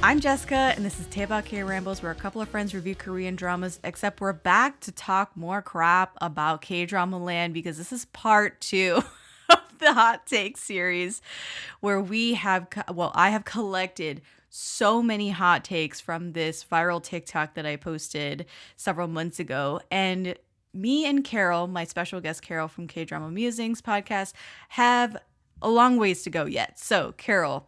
I'm Jessica, and this is Taebak K-Rambles, where a couple of friends review Korean dramas, except we're back to talk more crap about K-Drama land, because this is part 2 of the Hot Take series, where I have collected so many hot takes from this viral TikTok that I posted several months ago, and me and Carol, my special guest Carol from K-Drama Musings podcast, have a long ways to go yet. So, Carol,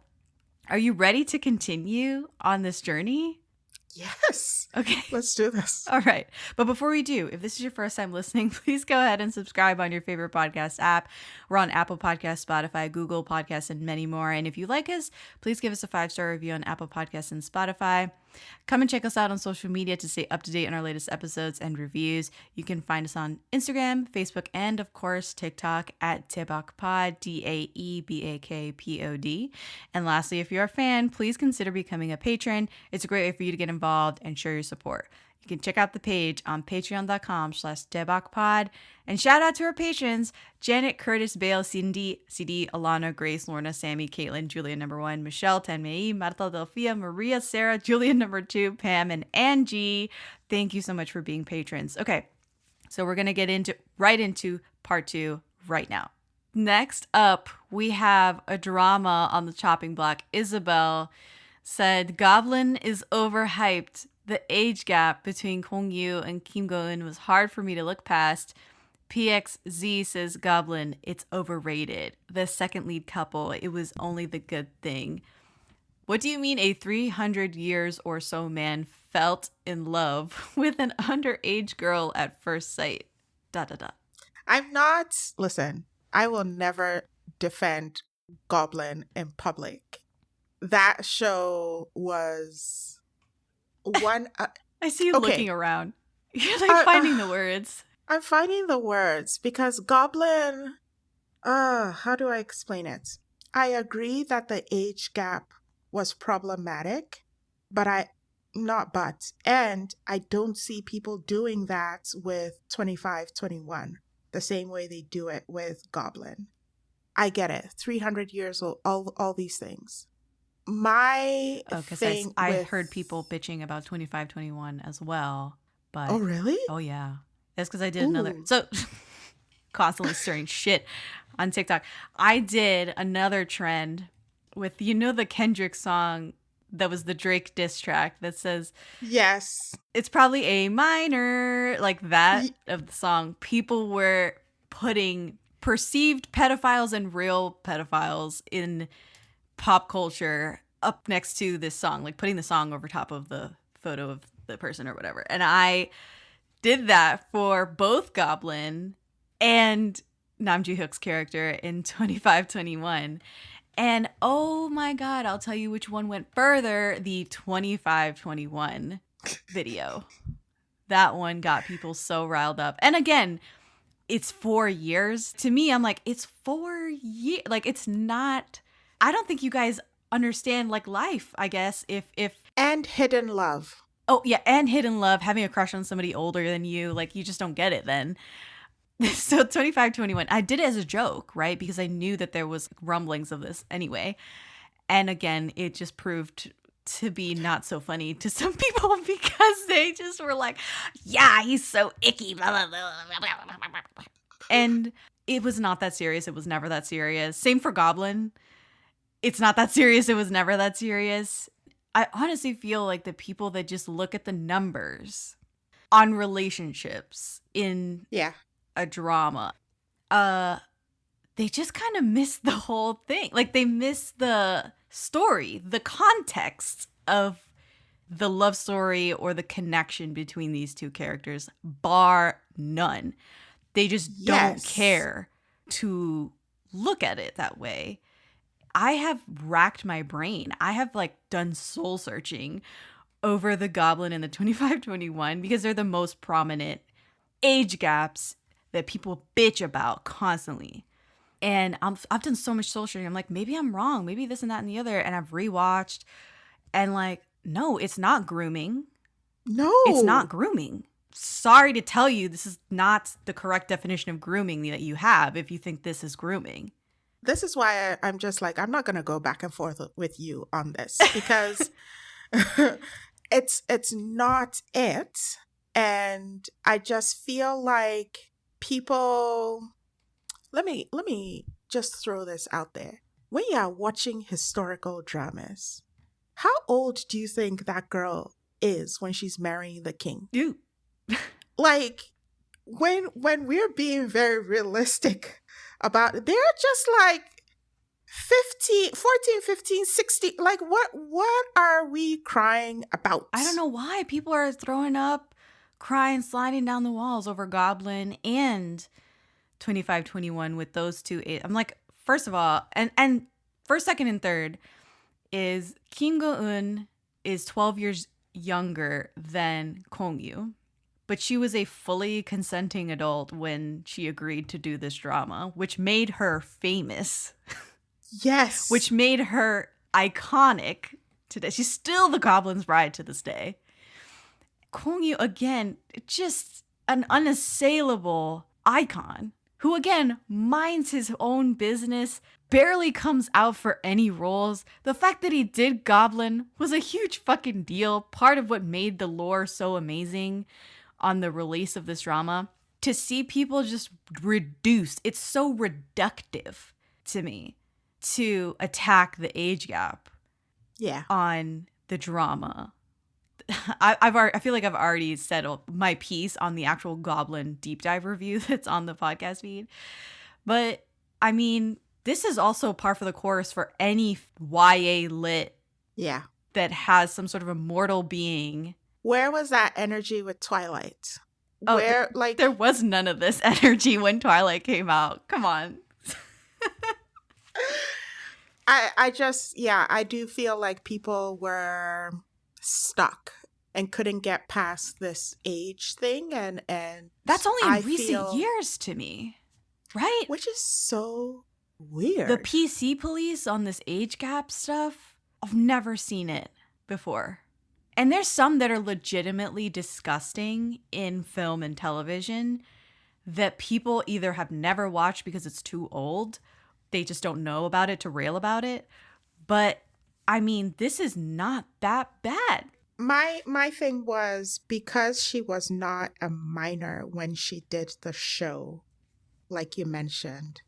are you ready to continue on this journey? Yes. Okay. Let's do this. All right. But before we do, if this is your first time listening, please go ahead and subscribe on your favorite podcast app. We're on Apple Podcasts, Spotify, Google Podcasts, and many more. And if you like us, please give us a 5-star review on Apple Podcasts and Spotify. Come and check us out on social media to stay up to date on our latest episodes and reviews. You can find us on Instagram, Facebook, and of course, TikTok at Taebakpod, DAEBAKPOD. And lastly, if you're a fan, please consider becoming a patron. It's a great way for you to get involved and share your support. You can check out the page on patreon.com/Taebakpod. And shout out to our patrons: Janet, Curtis, Bale, Cindy, CD, Alana, Grace, Lorna, Sammy, Caitlin, Julia number 1, Michelle, Tanmei, Marta, Delphia, Maria, Sarah, Julia number 2, Pam, and Angie. Thank you so much for being patrons. Okay, so we're going to get right into part 2 right now. Next up, we have a drama on the chopping block. Isabel said, Goblin is overhyped. The age gap between Kong-yu and Kim Go-eun was hard for me to look past. PXZ says, Goblin, it's overrated. The second lead couple, it was only the good thing. What do you mean a 300 years or so man felt in love with an underage girl at first sight? ... Listen, I will never defend Goblin in public. That show was one. I see you looking around. You're like finding the words. I'm finding the words because Goblin, how do I explain it? I agree that the age gap was problematic, and I don't see people doing that with 25-21 the same way they do it with Goblin. I get it. 300 years old, all these things. I heard people bitching about 25-21 as well. But oh, really? Oh, yeah. That's because I did another. So constantly stirring shit on TikTok. I did another trend with, the Kendrick song that was the Drake diss track that says, yes, it's probably a minor, like that of the song. People were putting perceived pedophiles and real pedophiles in pop culture up next to this song, like putting the song over top of the photo of the person or whatever. And I did that for both Goblin and Nam Ji-hyuk's character in 25-21. And oh my God, I'll tell you which one went further. The 25-21 video. That one got people so riled up. And again, it's 4 years. To me, I'm like, it's 4 years. Like, it's not, I don't think you guys understand like life, I guess. And hidden love. Oh yeah, and hidden love, having a crush on somebody older than you, like you just don't get it then. So 25-21, I did it as a joke, right? Because I knew that there was rumblings of this anyway. And again, it just proved to be not so funny to some people because they just were like, yeah, he's so icky. Blah, blah, blah, blah, blah. And it was not that serious. It was never that serious. Same for Goblin. It's not that serious. It was never that serious. I honestly feel like the people that just look at the numbers on relationships in a drama, they just kind of miss the whole thing. Like they miss the story, the context of the love story or the connection between these two characters, bar none. They just don't care to look at it that way. I have racked my brain. I have like done soul searching over the Goblin and the 25-21 because they're the most prominent age gaps that people bitch about constantly. And I've done so much soul searching. I'm like, maybe I'm wrong. Maybe this and that and the other. And I've rewatched and like, no, it's not grooming. No. It's not grooming. Sorry to tell you, this is not the correct definition of grooming that you have if you think this is grooming. This is why I'm just like, I'm not going to go back and forth with you on this because It's not it. And I just feel like people, let me just throw this out there. When you are watching historical dramas, how old do you think that girl is when she's marrying the king? You. Like, when we're being very realistic about it, they're just like 15, 14, 15, 16. Like, what are we crying about? I don't know why people are throwing up, crying, sliding down the walls over Goblin and 25-21 with those two. I'm like, first of all, and first, second, and third is Kim Go-eun is 12 years younger than Kong-yu, but she was a fully consenting adult when she agreed to do this drama, which made her famous. Yes. Which made her iconic today. She's still the Goblin's bride to this day. Kong-yu, again, just an unassailable icon who, again, minds his own business, barely comes out for any roles. The fact that he did Goblin was a huge fucking deal. Part of what made the lore so amazing on the release of this drama. To see people just reduce, it's so reductive to me to attack the age gap on the drama. I feel like I've already said my piece on the actual Goblin deep dive review that's on the podcast feed. But I mean, this is also par for the course for any YA lit that has some sort of immortal being. Where was that energy with Twilight? Oh, there was none of this energy when Twilight came out. Come on. I do feel like people were stuck and couldn't get past this age thing, and that's only in recent years to me, right? Which is so weird. The PC police on this age gap stuff, I've never seen it before. And there's some that are legitimately disgusting in film and television that people either have never watched because it's too old, they just don't know about it to rail about it. But I mean, this is not that bad. My thing was, because she was not a minor when she did the show, like you mentioned,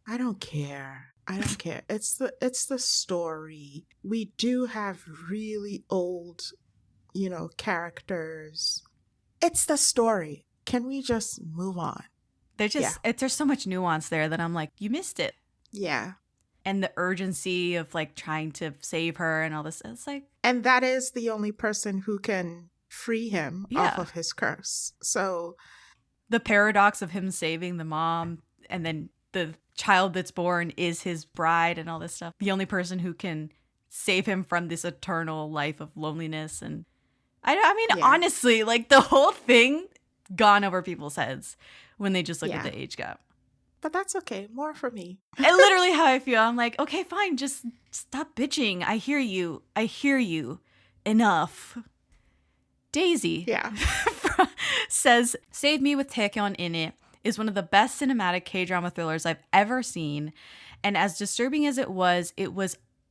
I don't care. It's the story. We do have really old, characters. It's the story. Can we just move on? There's so much nuance there that I'm like, you missed it. Yeah. And the urgency of like trying to save her and all this. It's like, and that is the only person who can free him off of his curse. So the paradox of him saving the mom and then the child that's born is his bride and all this stuff. The only person who can save him from this eternal life of loneliness. And I mean, honestly, like the whole thing gone over people's heads when they just look at the age gap. But that's okay. More for me. And literally how I feel. I'm like, okay, fine. Just stop bitching. I hear you. Enough. Daisy says, Save Me with Taekyeon in it is one of the best cinematic K-drama thrillers I've ever seen. And as disturbing as it was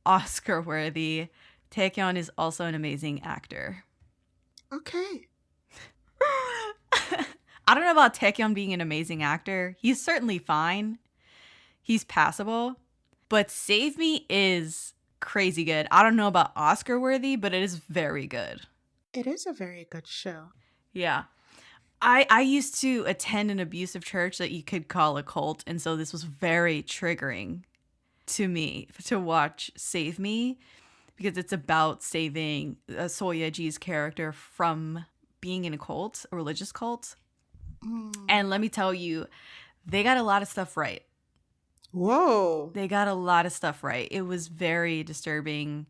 Oscar worthy. Taekyeon is also an amazing actor. Okay. I don't know about Taekyeon being an amazing actor. He's certainly fine. He's passable. But Save Me is crazy good. I don't know about Oscar worthy, but it is very good. It is a very good show. Yeah. I used to attend an abusive church that you could call a cult. And so this was very triggering to me to watch Save Me, because it's about saving Soyeji's character from being in a cult, a religious cult. And let me tell you, they got a lot of stuff right. Whoa. They got a lot of stuff right. It was very disturbing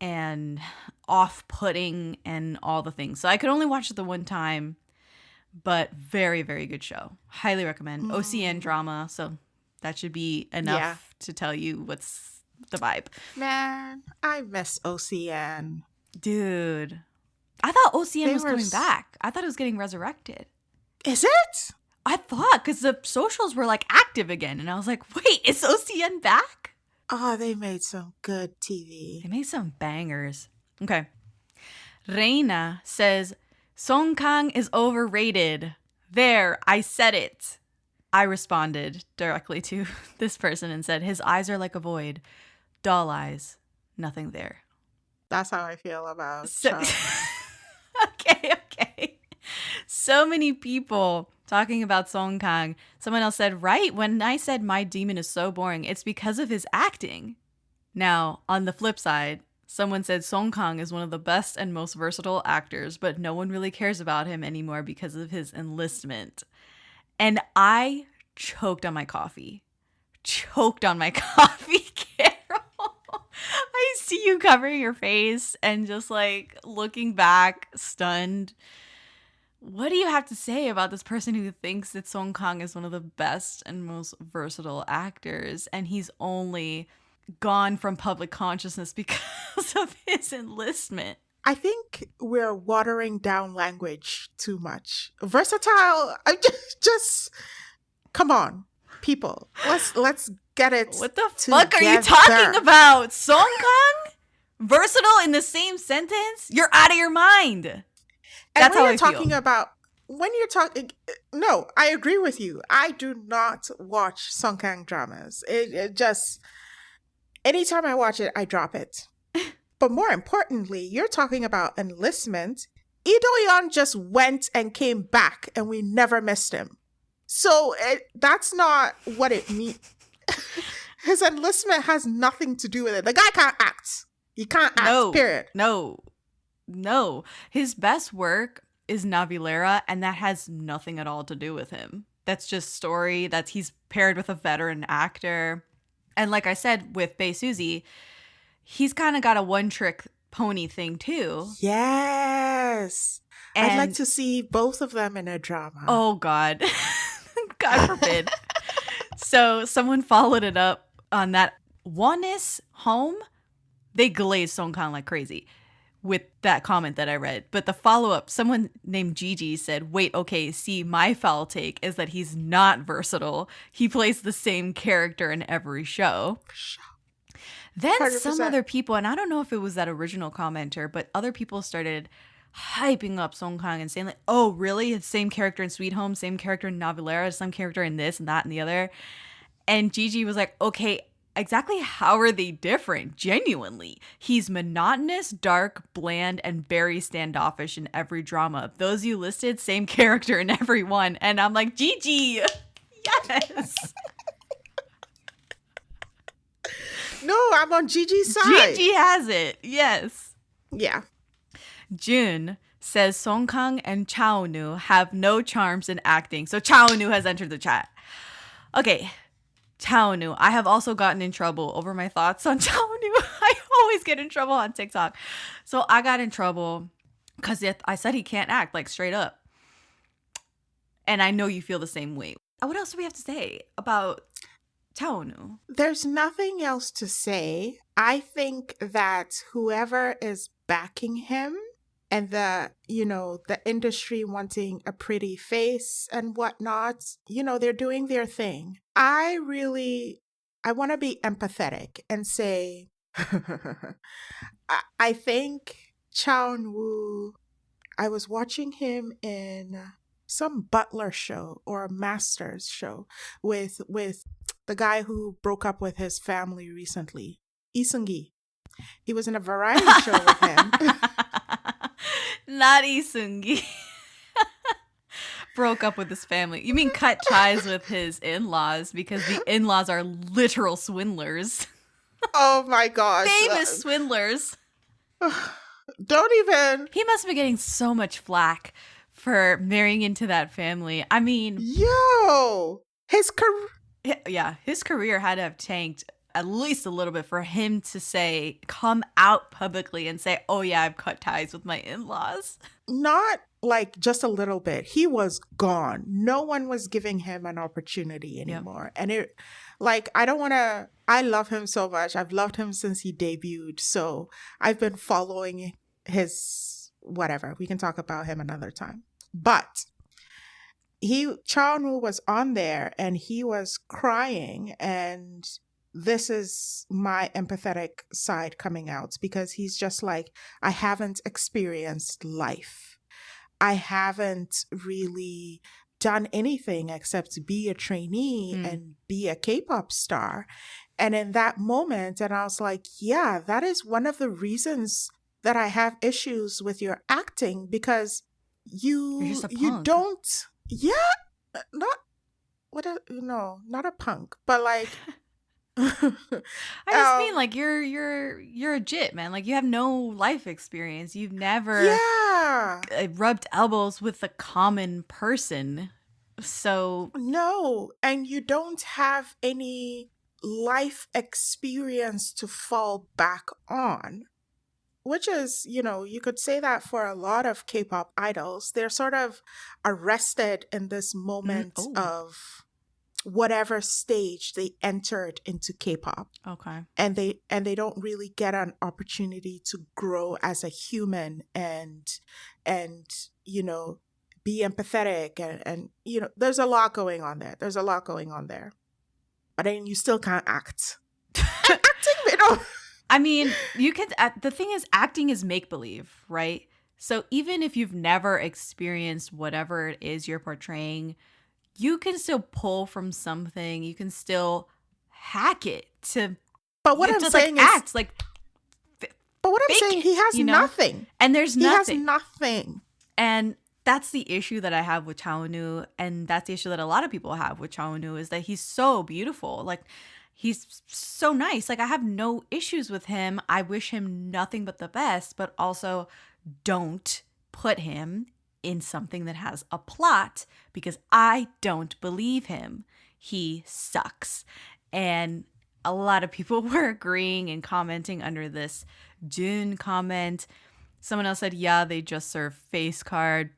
and off-putting and all the things. So I could only watch it the one time, but very, very good show. Highly recommend. OCN drama, so that should be enough to tell you what's the vibe. Man, I miss OCN. Dude. I thought OCN was coming back. I thought it was getting resurrected. Is it? I thought, because the socials were like active again. And I was like, wait, is OCN back? Oh, they made some good TV. They made some bangers. Okay. Reina says, Song Kang is overrated. There, I said it. I responded directly to this person and said, his eyes are like a void. Doll eyes. Nothing there. That's how I feel about So, Chow. okay. So many people talking about Song Kang. Someone else said, right, when I said my demon is so boring, it's because of his acting. Now, on the flip side, someone said Song Kang is one of the best and most versatile actors, but no one really cares about him anymore because of his enlistment. And I choked on my coffee. Carol. I see you covering your face and just like looking back, stunned. What do you have to say about this person who thinks that Song Kang is one of the best and most versatile actors, and he's only gone from public consciousness because of his enlistment? I think we're watering down language too much. Versatile. I just come on, people. Let's get it. What the fuck are you talking about? Song Kang? Versatile in the same sentence? You're out of your mind. That's how I feel. When you're talking, no, I agree with you. I do not watch Song Kang dramas. It just, anytime I watch it, I drop it. But more importantly, you're talking about enlistment. Lee Do-yeon just went and came back, and we never missed him. So that's not what it means. His enlistment has nothing to do with it. The guy can't act. He can't act, period. No. His best work is Navilera, and that has nothing at all to do with him. That's just story. He's paired with a veteran actor. And like I said with Bae Suzy, he's kind of got a one-trick pony thing too. Yes. And, I'd like to see both of them in a drama. Oh, God. God forbid. So someone followed it up on that Oneness Home. They glazed Song Kang like crazy with that comment that I read. But the follow-up, someone named Gigi said, wait, okay, see, my foul take is that he's not versatile. He plays the same character in every show. Then 100%. Some other people, and I don't know if it was that original commenter, but other people started hyping up Song Kang and saying like, oh, really? It's same character in Sweet Home, same character in Navilera, some character in this and that and the other. And Gigi was like, okay, exactly how are they different? Genuinely. He's monotonous, dark, bland, and very standoffish in every drama. Those you listed, same character in every one. And I'm like, Gigi, yes. No, I'm on Gigi's side. Gigi has it. Yes. Yeah. Jun says Song Kang and Chao Nu have no charms in acting. So Chao Nu has entered the chat. Okay. Chao Nu. I have also gotten in trouble over my thoughts on Chao Nu. I always get in trouble on TikTok. So I got in trouble because I said he can't act, like straight up. And I know you feel the same way. What else do we have to say about Chao Nu? There's nothing else to say. I think that whoever is backing him and the industry wanting a pretty face and whatnot, they're doing their thing. I want to be empathetic and say, I think Chao Nu, I was watching him in some butler show or a master's show with the guy who broke up with his family recently, Lee Seung-gi. He was in a variety show with him. Not Lee Seung-gi. Broke up with his family. You mean cut ties with his in-laws, because the in-laws are literal swindlers. Oh my gosh. Famous swindlers. Don't even. He must be getting so much flack for marrying into that family. I mean, his career. Yeah, his career had to have tanked at least a little bit for him to come out publicly and say, oh yeah, I've cut ties with my in-laws. Not like just a little bit. He was gone. No one was giving him an opportunity anymore. Yep. And I love him so much. I've loved him since he debuted. So I've been following his whatever. We can talk about him another time. But Chao Nu was on there and he was crying and this is my empathetic side coming out, because he's just like, I haven't experienced life. I haven't really done anything except be a trainee and be a K-pop star. And in that moment, and I was like, yeah, that is one of the reasons that I have issues with your acting, because You're you just a you punk. don't, yeah, not no, not a punk, but like I just mean like you're a jit, man. Like you have no life experience. You've never yeah, rubbed elbows with a common person. So no, and you don't have any life experience to fall back on, which is, you could say that for a lot of K-pop idols. They're sort of arrested in this moment oh, of whatever stage they entered into K-pop, okay. and they don't really get an opportunity to grow as a human, and be empathetic, and there's a lot going on there. But then you still can't act. And acting, I mean, you could. The thing is, acting is make believe, right? So even if you've never experienced whatever it is you're portraying, you can still pull from something. You can still hack it to but what I'm just like saying is, act like but what I'm fake saying, it, he has nothing. And there's He has nothing. nothing. And that's the issue that I have with Chaonu, and that's the issue that a lot of people have with Chaonu, is that he's so beautiful. Like, he's so nice. Like, I have no issues with him. I wish him nothing but the best, but also don't put him in something that has a plot, because I don't believe him. He sucks. And a lot of people were agreeing and commenting under this June comment. Someone else said, yeah, they just serve face card.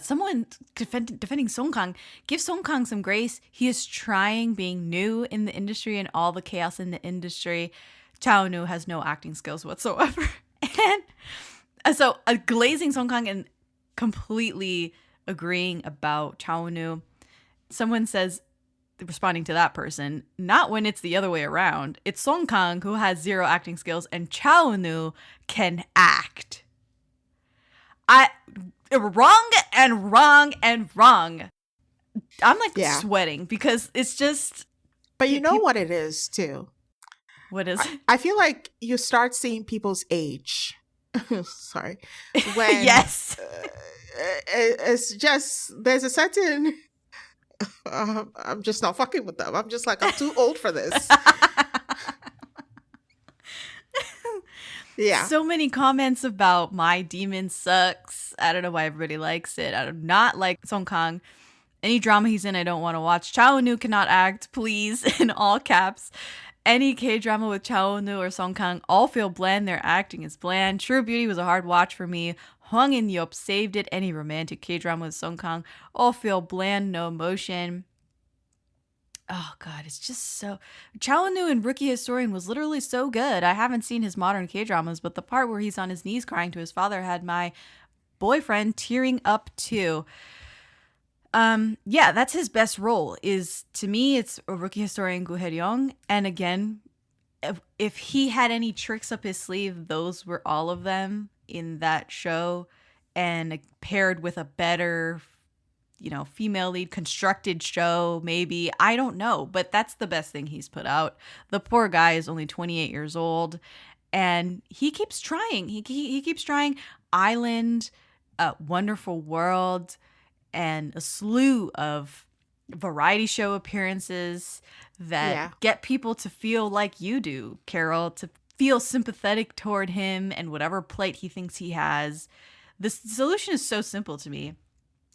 Someone defending Song Kang, give Song Kang some grace. He is trying, being new in the industry and all the chaos in the industry. Chao Nu has no acting skills whatsoever. And so glazing Song Kang and completely agreeing about Chao Nu. Someone says, responding to that person, not when it's the other way around. It's Song Kang who has zero acting skills and Chao Nu can act. Wrong and wrong and wrong. I'm like sweating because it's just. But you know what it is too? What is it? I feel like you start seeing people's age. Sorry. When yes. It's just, there's a certain. I'm just not fucking with them. I'm just like, I'm too old for this. Yeah. So many comments about My Demon Sucks. I don't know why everybody likes it. I do not like Song Kang. Any drama he's in, I don't want to watch. Chao Nu cannot act, please, in all caps. Any K-drama with Chao Nu or Song Kang all feel bland. Their acting is bland. True Beauty was a hard watch for me. Hwang In Yup saved it. Any romantic K-drama with Song Kang all feel bland, no emotion. Oh, God, it's just so... Chao Nu in Rookie Historian was literally so good. I haven't seen his modern K-dramas, but the part where he's on his knees crying to his father had my boyfriend tearing up too. Yeah, that's his best role. To me, it's a Rookie Historian Gu Hye-ryung. And again, if he had any tricks up his sleeve, those were all of them in that show. And paired with a better... female lead constructed show, maybe. I don't know, but that's the best thing he's put out. The poor guy is only 28 years old, and he keeps trying. He keeps trying. Island, Wonderful World, and a slew of variety show appearances that get people to feel like you do, Carol, to feel sympathetic toward him and whatever plight he thinks he has. The solution is so simple to me.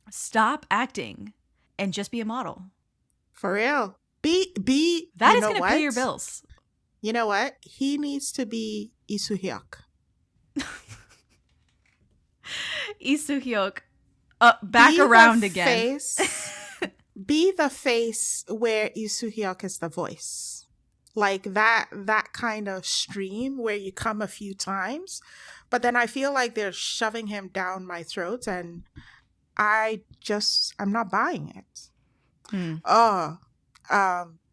Stop acting and just be a model. For real. Be that is going to pay your bills. You know what? He needs to be Lee Soo-hyuk. Lee Soo-hyuk. Back be around again. Be the face where Lee Soo-hyuk is the voice. Like that kind of stream where you come a few times, but then I feel like they're shoving him down my throat, and I'm not buying it.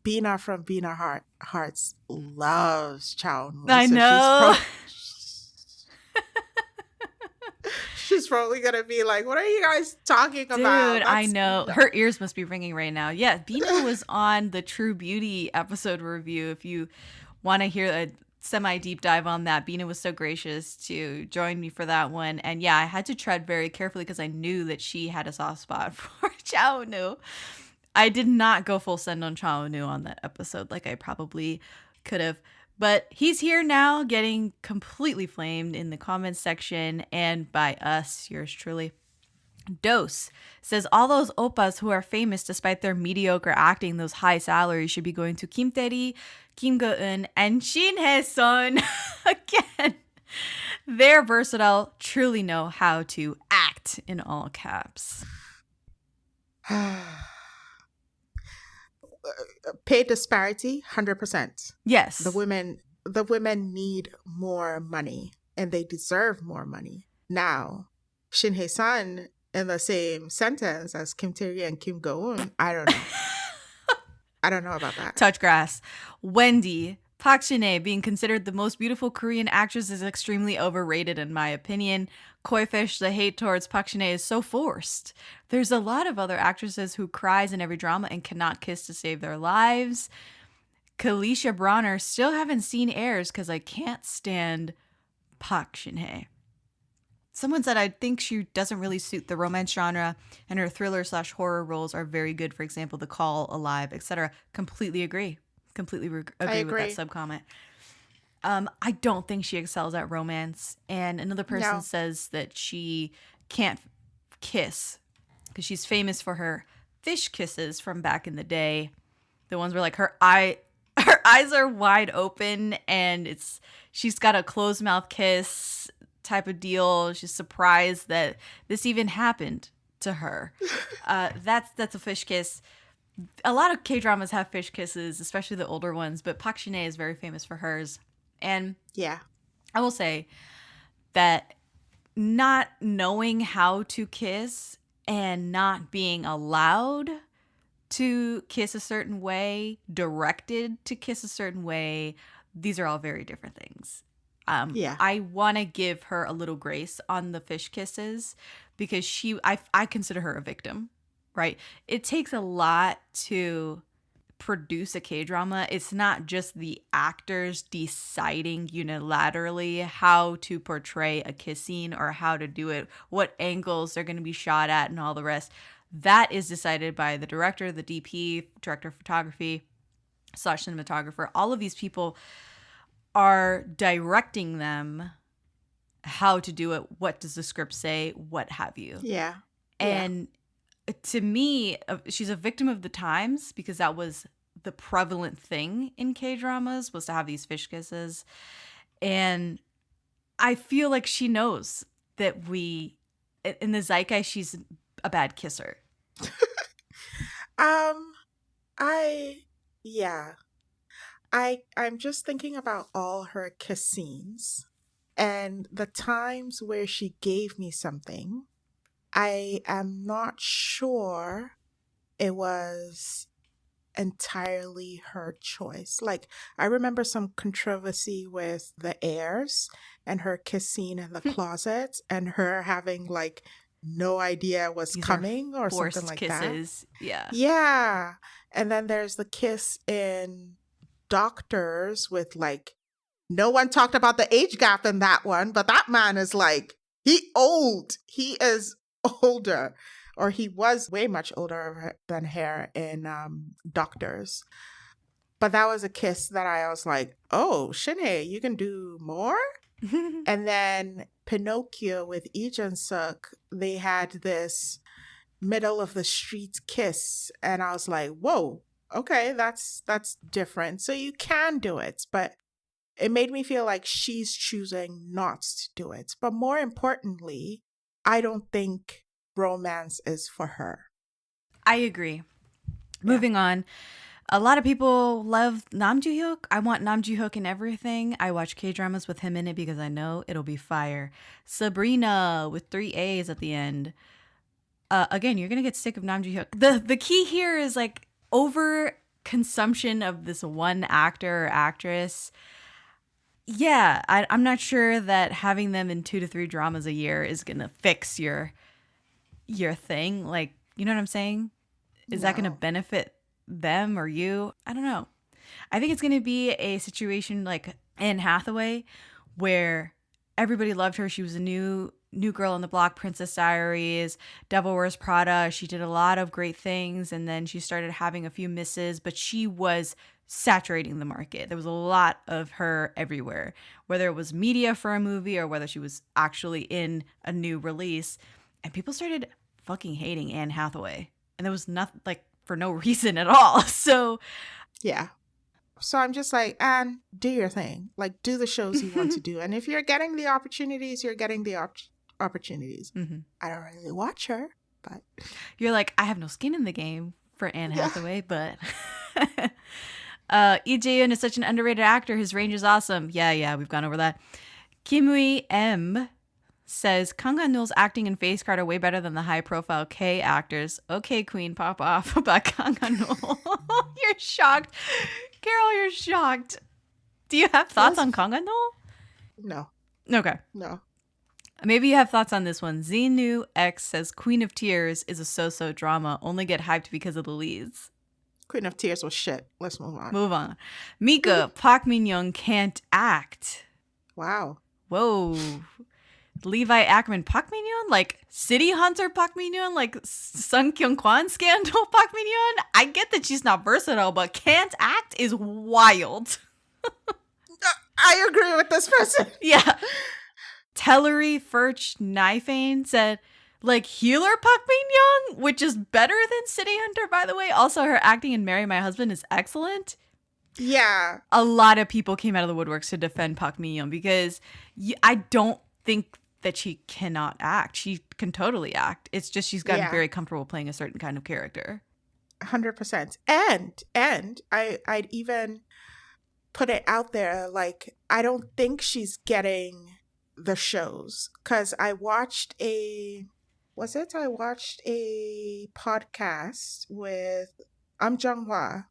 Bina from Hearts loves Chow Nu. I So know. she's probably going to be like, what are you guys talking about? Dude, I know. Her ears must be ringing right now. Yeah, Bina was on the True Beauty episode review. If you want to hear a semi-deep dive on that, Bina was so gracious to join me for that one. And yeah, I had to tread very carefully because I knew that she had a soft spot for Chow Nu. I did not go full send on Chow Nu on that episode like I probably could have. But he's here now, getting completely flamed in the comments section and by us, yours truly. Dose says all those oppas who are famous despite their mediocre acting, those high salaries, should be going to Kim Tae-ri, Kim Go-eun, and Shin-hye-sun again. They're versatile, truly know how to act, in all caps. Pay disparity, 100%. Yes. The women need more money and they deserve more money. Now, Shin-hye-sun in the same sentence as Kim Tae-ri and Kim Go-eun, I don't know. I don't know about that. Touch grass. Wendy, Park Shin-hye being considered the most beautiful Korean actress is extremely overrated in my opinion. Koi fish, the hate towards Park Shin-hye is so forced. There's a lot of other actresses who cries in every drama and cannot kiss to save their lives. Kalisha Bronner, still haven't seen Airs because I can't stand Park Shin-hye. Someone said I think she doesn't really suit the romance genre and her thriller/horror roles are very good. For example, The Call, Alive, etc. Completely agree. Completely agree with that sub-comment. I don't think she excels at romance. And another person says that she can't kiss because she's famous for her fish kisses from back in the day. The ones where like her eyes are wide open and she's got a closed mouth kiss type of deal. She's surprised that this even happened to her. That's a fish kiss. A lot of K-dramas have fish kisses, especially the older ones, but Park Shin-hye is very famous for hers. And yeah, I will say that not knowing how to kiss and not being allowed to kiss a certain way, directed to kiss a certain way, these are all very different things. I want to give her a little grace on the fish kisses because I consider her a victim, right? It takes a lot to produce a K-drama. It's not just the actors deciding unilaterally how to portray a kiss scene or how to do it, what angles they're going to be shot at and all the rest. That is decided by the director, the DP, director of photography, / cinematographer. All of these people are directing them how to do it, what does the script say, what have you. Yeah. And to me, she's a victim of the times because that was the prevalent thing in K-dramas was to have these fish kisses. And I feel like she knows that in the zeitgeist, she's a bad kisser. I'm just thinking about all her kiss scenes and the times where she gave me something. I am not sure it was entirely her choice. Like, I remember some controversy with the Heirs and her kiss scene in the closet and her having like no idea what's coming or something like kisses. That. Yeah. Yeah. And then there's the kiss in Doctors with like, no one talked about the age gap in that one, but that man is like, he is older, or he was way much older than her in Doctors. But that was a kiss that I was like, oh, Shin-hye, you can do more? And then Pinocchio with Lee Jun-suk, they had this middle of the street kiss, and I was like, whoa, okay, that's different. So you can do it, but it made me feel like she's choosing not to do it. But more importantly, I don't think romance is for her. I agree. Moving on. A lot of people love Nam Joo-hyuk. I want Nam Joo-hyuk in everything. I watch K-dramas with him in it because I know it'll be fire. Sabrina with 3 A's at the end. Again, you're going to get sick of Nam Joo-hyuk. The key here is like consumption of this one actor or actress, yeah, I'm not sure that having them in 2 to 3 dramas a year is gonna fix your thing. Like, you know what I'm saying? Is that gonna No. benefit them or you? I don't know. I think it's gonna be a situation like Anne Hathaway, where everybody loved her. She was a new girl on the block, Princess Diaries, Devil Wears Prada. She did a lot of great things, and then she started having a few misses, but she was saturating the market. There was a lot of her everywhere, whether it was media for a movie or whether she was actually in a new release. And people started fucking hating Anne Hathaway, and there was nothing, like, for no reason at all. So Yeah. So I'm just like, Anne, do your thing. Like, do the shows you want to do. And if you're getting the opportunities, you're getting the opportunities. I don't really watch her, but you're like, I have no skin in the game for Anne Hathaway, but Lee Jae-yoon is such an underrated actor. His range is awesome. Yeah, we've gone over that. Kimui M says, Kang Han-nul's acting and face card are way better than the high-profile K actors. Okay, queen, pop off about Kang Han-nul. You're shocked. Carol, you're shocked. Do you have thoughts on Kang Han-nul? no. Okay. No. Maybe you have thoughts on this one. Xenu X says, Queen of Tears is a so-so drama. Only get hyped because of the leads. Queen of Tears was shit. Let's move on. Move on. Mika, Park Min-young can't act. Wow. Whoa. Levi Ackerman, Park Min-young? Like City Hunter Park Min-young? Like Sun Kyung-kwan scandal Park Min-young? I get that she's not versatile, but can't act is wild. I agree with this person. Yeah. Tellery Furch Knifeane said, like, healer Park Min-young, which is better than City Hunter, by the way. Also, her acting in Marry My Husband is excellent. Yeah. A lot of people came out of the woodworks to defend Park Min-young because I don't think that she cannot act. She can totally act. It's just she's gotten very comfortable playing a certain kind of character. 100%. And I'd even put it out there, like, I don't think she's getting the shows, because I watched a podcast with Jung-hwa,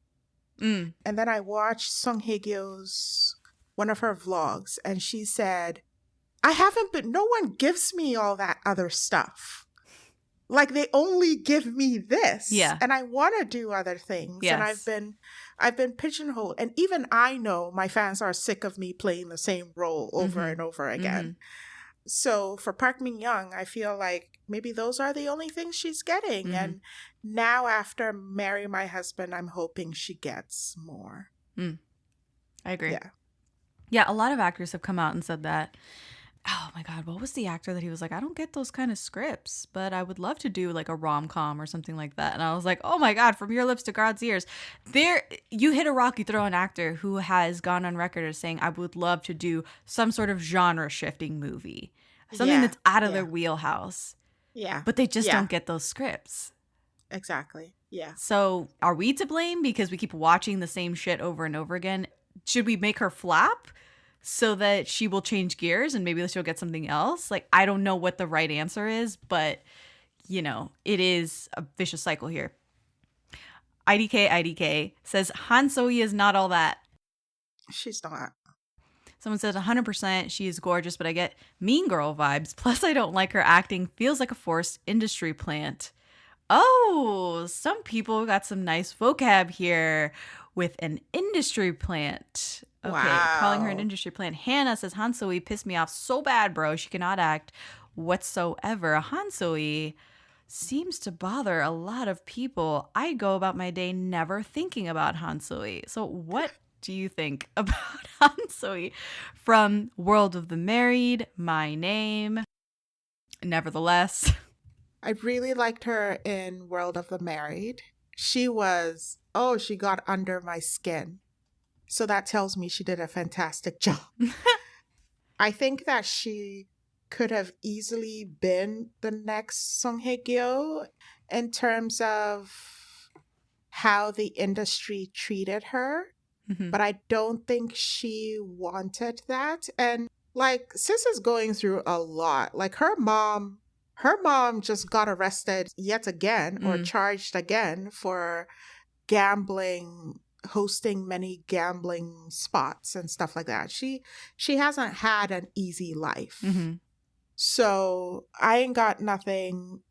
and then I watched Song Hye-kyo's one of her vlogs, and she said, no one gives me all that other stuff. Like, they only give me this. Yeah. And I want to do other things. Yes. And I've been pigeonholed. And even I know my fans are sick of me playing the same role over and over again. So for Park Min-young, I feel like maybe those are the only things she's getting. And now after Marry My Husband, I'm hoping she gets more. I agree. Yeah. Yeah, a lot of actors have come out and said that. Oh my God, what was the actor that he was like, I don't get those kind of scripts, but I would love to do like a rom-com or something like that. And I was like, oh my God, from your lips to God's ears. You hit a rock, you throw an actor who has gone on record as saying, I would love to do some sort of genre shifting movie. Something that's out of their wheelhouse. Yeah. But they just don't get those scripts. Exactly. Yeah. So are we to blame because we keep watching the same shit over and over again? Should we make her flop so that she will change gears and maybe she'll get something else? Like, I don't know what the right answer is, but, you know, it is a vicious cycle here. IDK says, Han So-hee is not all that. She's not. Someone says 100% she is gorgeous, but I get Mean Girl vibes. Plus, I don't like her acting. Feels like a forced industry plant. Oh, some people got some nice vocab here with an industry plant. Okay, Wow. Calling her an industry plant. Hannah says, Han So-hee pissed me off so bad, bro. She cannot act whatsoever. Han So-hee seems to bother a lot of people. I go about my day never thinking about Han So-hee. So what do you think about Han So-hee from World of the Married, My Name, Nevertheless? I really liked her in World of the Married. She got under my skin. So that tells me she did a fantastic job. I think that she could have easily been the next Song Hye-kyo in terms of how the industry treated her. But I don't think she wanted that. And like, sis is going through a lot. Like, her mom just got arrested yet again or charged again for gambling, hosting many gambling spots and stuff like that. She hasn't had an easy life. Mm-hmm. So I ain't got nothing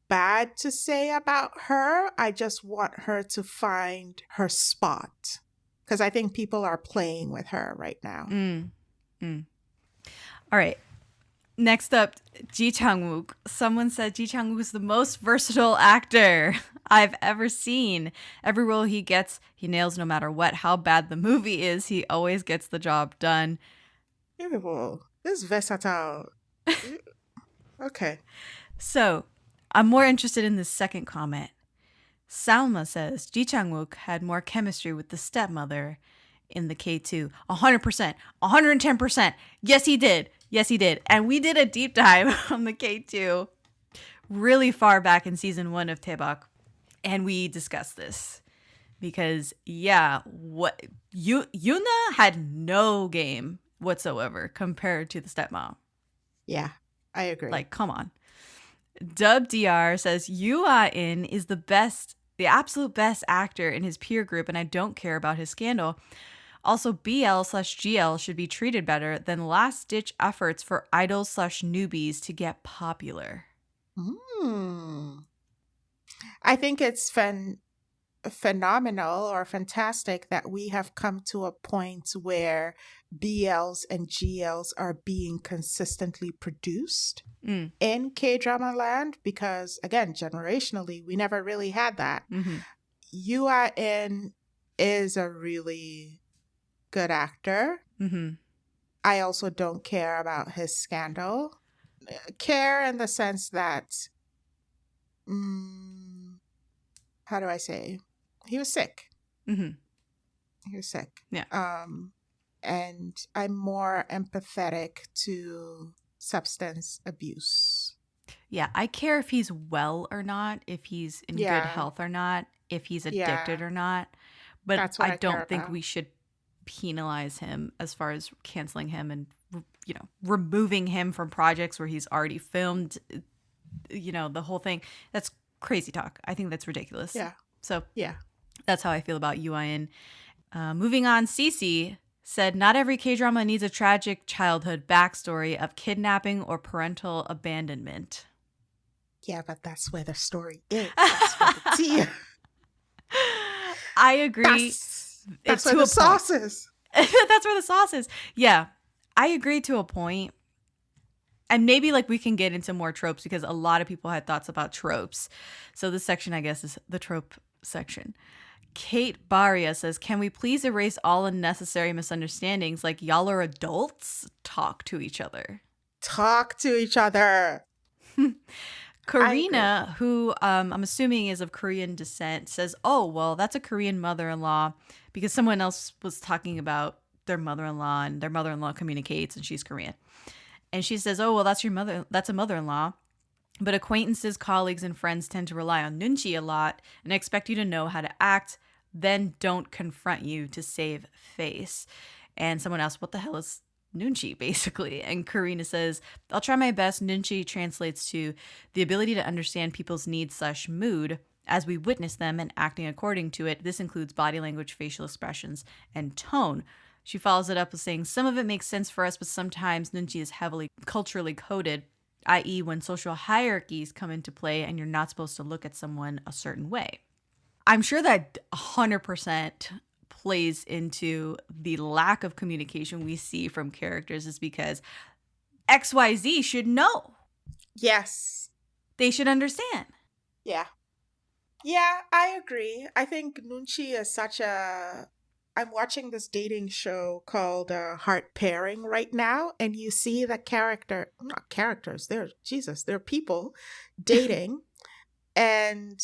bad to say about her. I just want her to find her spot, because I think people are playing with her right now. All right. Next up, Ji Chang-wook. Someone said Ji Chang-wook is the most versatile actor I've ever seen. Every role he gets, he nails no matter what. How bad the movie is, he always gets the job done. Beautiful. This is versatile. Okay. So, I'm more interested in this second comment. Salma says Ji Chang-wook had more chemistry with the stepmother in the K2. 100%. 110%. Yes, he did. Yes, he did. And we did a deep dive on the K2 really far back in season 1 of Taebak. And we discussed this. Because, yeah, Yuna had no game whatsoever compared to the stepmom. Yeah, I agree. Like, come on. Dub DR says Eun is the absolute best actor in his peer group, and I don't care about his scandal. Also, BL/GL should be treated better than last-ditch efforts for idols/newbies to get popular. I think it's phenomenal or fantastic that we have come to a point where BLs and GLs are being consistently produced in K-drama land, because again, generationally, we never really had that. Eun is a really good actor. I also don't care about his scandal. Care in the sense that, how do I say? He was sick. He was sick. Yeah. And I'm more empathetic to substance abuse. Yeah, I care if he's well or not, if he's in good health or not, if he's addicted or not. But I don't think we should penalize him as far as canceling him and, removing him from projects where he's already filmed, the whole thing. That's crazy talk. I think that's ridiculous. Yeah. So that's how I feel about Eun. Moving on, Cece said, not every K-drama needs a tragic childhood backstory of kidnapping or parental abandonment. Yeah, but that's where the story is. That's where the tea. I agree. That's where the sauce is. That's where the sauce is. Yeah, I agree to a point. And maybe we can get into more tropes, because a lot of people had thoughts about tropes. So this section, I guess, is the trope section. Kate Baria says, can we please erase all unnecessary misunderstandings? Like, y'all are adults? Talk to each other. Talk to each other. Karina, who I'm assuming is of Korean descent, says, oh, well, that's a Korean mother-in-law, because someone else was talking about their mother-in-law, and their mother-in-law communicates, and she's Korean. And she says, oh, well, that's a mother-in-law. But acquaintances, colleagues, and friends tend to rely on noonchi a lot and expect you to know how to act, then don't confront you to save face. And someone else, what the hell is noonchi, basically? And Karina says, I'll try my best. Noonchi translates to the ability to understand people's needs/mood as we witness them and acting according to it. This includes body language, facial expressions, and tone. She follows it up with saying, some of it makes sense for us, but sometimes noonchi is heavily culturally coded, i.e. when social hierarchies come into play and you're not supposed to look at someone a certain way. I'm sure that 100% plays into the lack of communication we see from characters is because XYZ should know. Yes. They should understand. Yeah. Yeah, I agree. I think noonchi is such a... I'm watching this dating show called Heart Pairing right now, and you see the they're people dating, and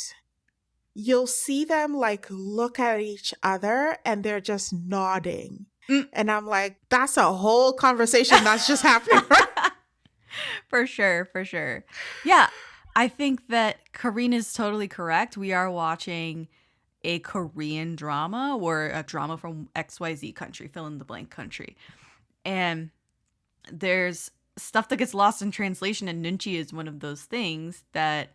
you'll see them look at each other and they're just nodding. And I'm like, that's a whole conversation that's just happening. For sure. Yeah, I think that Karina's totally correct. We are watching a Korean drama or a drama from XYZ country, fill in the blank country. And there's stuff that gets lost in translation, and noonchi is one of those things that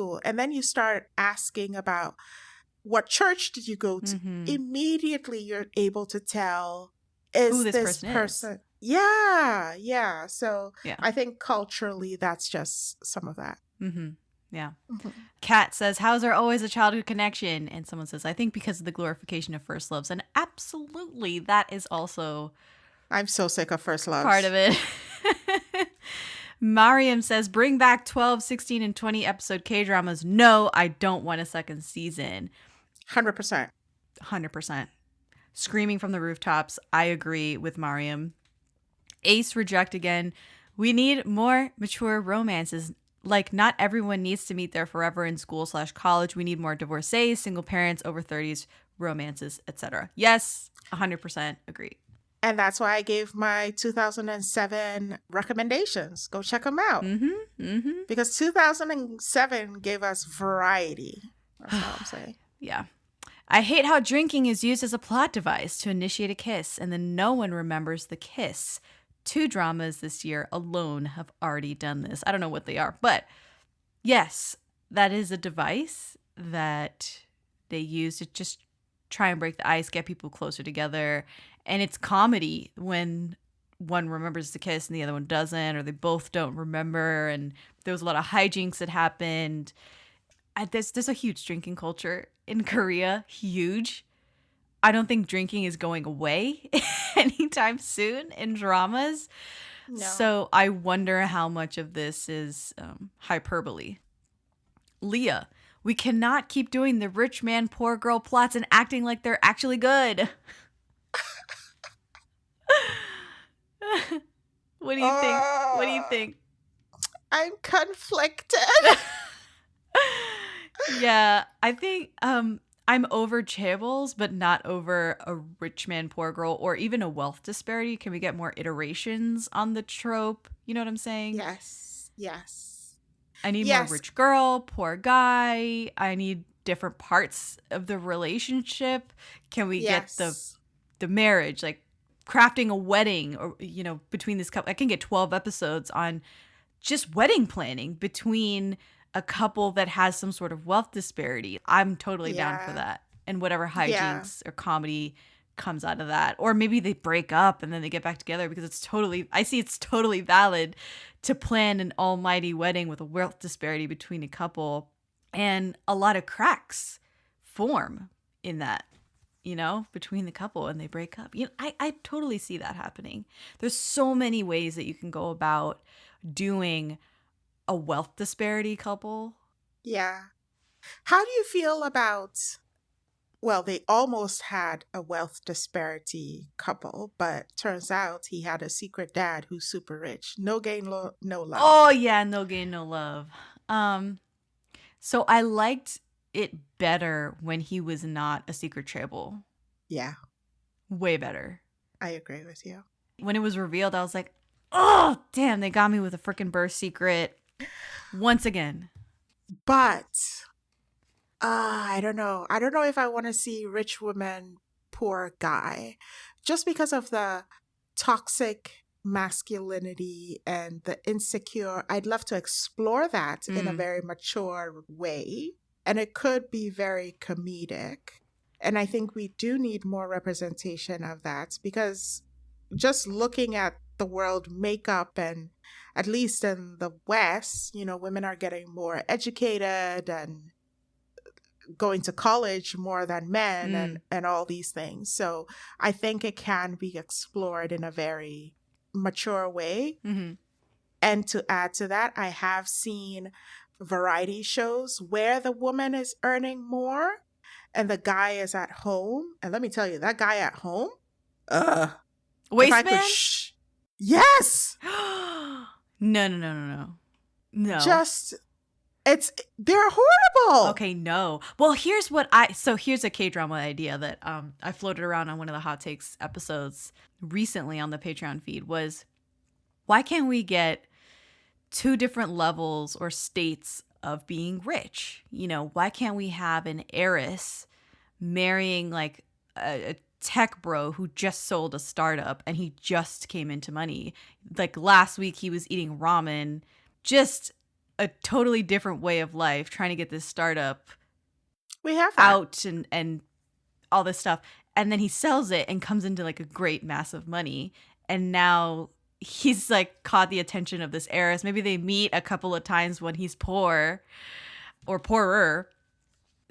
school, and then you start asking about what church did you go to, immediately you're able to tell, is who this this person is. Yeah. So Yeah. I think culturally that's just some of that. Yeah. Kat says, how's there always a childhood connection? And someone says, I think because of the glorification of first loves. And absolutely, that is also I'm so sick of first loves. part of it. Mariam says, bring back 12, 16, and 20 episode K-dramas. No, I don't want a second season. 100%. 100%. screaming from the rooftops. I agree with Mariam. Ace reject again. We need more mature romances. Like, not everyone needs to meet their forever in school/college. We need more divorcees, single parents, over 30s, romances, etc. Yes, 100% agree. And that's why I gave my 2007 recommendations. Go check them out. Because 2007 gave us variety. That's all I'm saying. Yeah. I hate how drinking is used as a plot device to initiate a kiss, and then no one remembers the kiss. 2 dramas this year alone have already done this. I don't know what they are, but yes, that is a device that they use to just try and break the ice, get people closer together. And it's comedy when one remembers the kiss and the other one doesn't, or they both don't remember. And there was a lot of hijinks that happened. There's a huge drinking culture in Korea. Huge. I don't think drinking is going away anytime soon in dramas. No. So I wonder how much of this is hyperbole. Leah, we cannot keep doing the rich man, poor girl plots and acting like they're actually good. What do you think? What do you think? I'm conflicted. Yeah, I think I'm over chaebol, but not over a rich man, poor girl, or even a wealth disparity. Can we get more iterations on the trope? You know what I'm saying? Yes. Yes. I need more rich girl, poor guy. I need different parts of the relationship. Can we get the marriage, like crafting a wedding, or between this couple? I can get 12 episodes on just wedding planning between a couple that has some sort of wealth disparity. I'm totally down for that. And whatever hijinks or comedy comes out of that. Or maybe they break up and then they get back together, because it's totally valid to plan an almighty wedding with a wealth disparity between a couple, and a lot of cracks form in that, between the couple, and they break up. I totally see that happening. There's so many ways that you can go about doing a wealth disparity couple. Yeah. How do you feel about, well, they almost had a wealth disparity couple, but turns out he had a secret dad who's super rich. No gain, no love. Oh, yeah, no gain, no love. So I liked it better when he was not a secret tribal. Yeah. Way better. I agree with you. When it was revealed, I was like, oh, damn, they got me with a freaking birth secret once again. But I don't know. I don't know if I want to see rich woman, poor guy, just because of the toxic masculinity and the insecure. I'd love to explore that in a very mature way. And it could be very comedic. And I think we do need more representation of that, because just looking at the world makeup, and at least in the West, women are getting more educated and going to college more than men and all these things. So I think it can be explored in a very mature way. Mm-hmm. And to add to that, I have seen variety shows where the woman is earning more and the guy is at home. And let me tell you, that guy at home, Wasteman? Yes. No. Just, they're horrible. Okay, no. Well, here's a K-drama idea that I floated around on one of the Hot Takes episodes recently on the Patreon feed was, why can't we get 2 different levels or states of being rich? Why can't we have an heiress marrying like a tech bro who just sold a startup and he just came into money? Like last week he was eating ramen, just a totally different way of life, trying to get this startup we have that out and all this stuff. And then he sells it and comes into like a great massive money. And now he's like caught the attention of this heiress. Maybe they meet a couple of times when he's poor or poorer.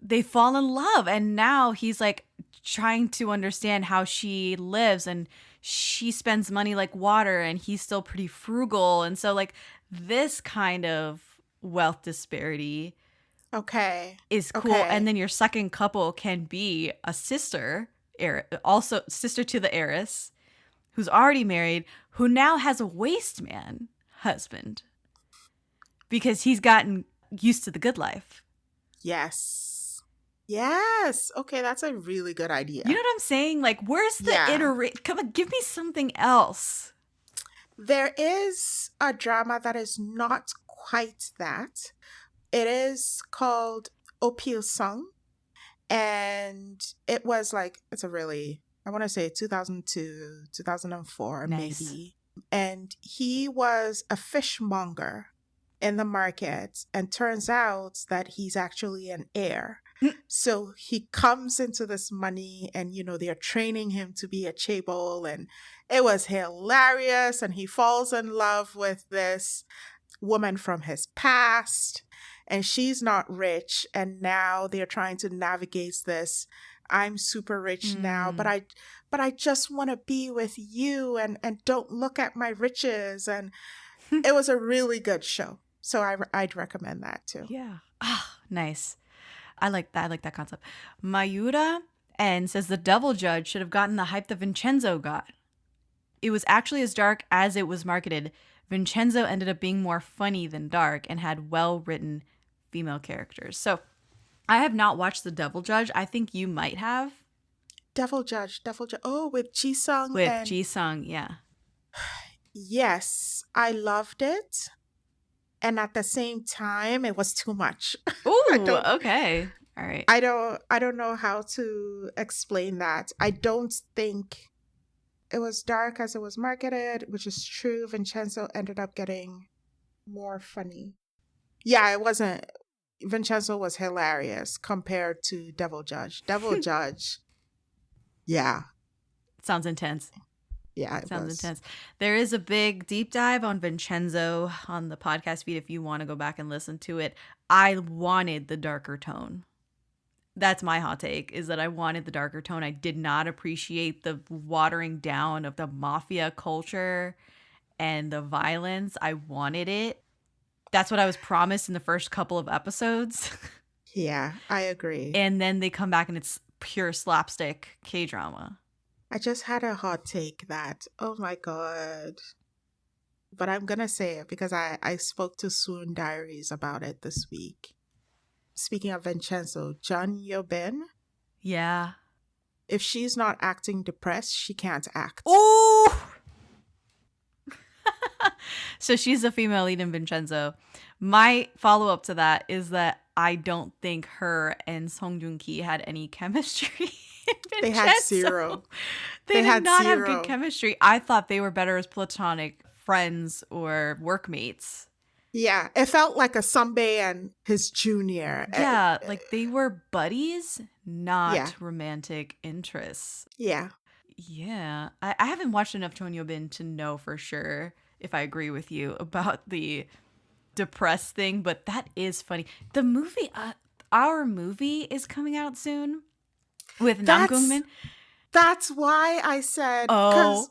They fall in love. And now he's like trying to understand how she lives, and she spends money like water and he's still pretty frugal. And so like this kind of wealth disparity is cool. Okay. And then your second couple can be a sister also sister to the heiress, who's already married, who now has a waste man husband because he's gotten used to the good life. Yes. Yes. Okay, that's a really good idea. You know what I'm saying? Like, where's the iteration? Come on, give me something else. There is a drama that is not quite that. It is called Opil Sung. And it was like, it's a really, I want to say 2002, 2004, Nice. maybe. And he was a fishmonger in the market, and turns out that he's actually an heir. So he comes into this money, and they're training him to be a chaebol, and it was hilarious. And he falls in love with this woman from his past, and she's not rich, and now they're trying to navigate this. I'm super rich now, but I just want to be with you, and don't look at my riches. And it was a really good show. So I'd recommend that too. Yeah. Ah, nice. I like that. I like that concept. Mayura N says the Devil Judge should have gotten the hype that Vincenzo got. It was actually as dark as it was marketed. Vincenzo ended up being more funny than dark and had well-written female characters. So I have not watched The Devil Judge. I think you might have. Devil Judge. Oh, with Ji-sung. With Ji-sung, yeah. Yes, I loved it. And at the same time, it was too much. Ooh, okay. All right. I don't know how to explain that. I don't think it was dark as it was marketed, which is true. Vincenzo ended up getting more funny. Yeah, it wasn't. Vincenzo was hilarious compared to Devil Judge. Devil Judge, yeah. Sounds intense. Yeah, it sounds was intense. There is a big deep dive on Vincenzo on the podcast feed if you want to go back and listen to it. I wanted the darker tone. That's my hot take, is that I wanted the darker tone. I did not appreciate the watering down of the mafia culture and the violence. I wanted it. That's what I was promised in the first couple of episodes. Yeah, I agree. And then they come back and it's pure slapstick K-drama. I just had a hot take that, oh my God. But I'm going to say it because I spoke to Swoon Diaries about it this week. Speaking of Vincenzo, Jun Yo-bin. Yeah. If she's not acting depressed, she can't act. Ooh! So she's the female lead in Vincenzo. My follow-up to that is that I don't think her and Song Joong-ki had any chemistry. They had zero. They did not have good chemistry. I thought they were better as platonic friends or workmates. Yeah, it felt like a Sunbae and his junior. Yeah, like they were buddies, not romantic interests. Yeah. Yeah. I haven't watched enough Chon Yo-bin to know for sure if I agree with you about the depressed thing, but that is funny. The movie, our movie is coming out soon with Nam Goong-min. That's why I said, because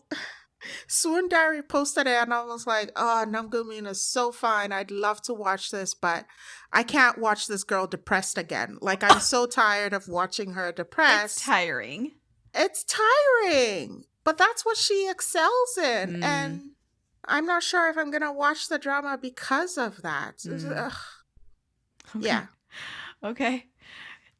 Swoon Diary posted it and I was like, oh, Nam Goong-min is so fine. I'd love to watch this, but I can't watch this girl depressed again. Like, I'm so tired of watching her depressed. It's tiring. It's tiring, but that's what she excels in. And I'm not sure if I'm going to watch the drama because of that. Okay. Yeah. Okay.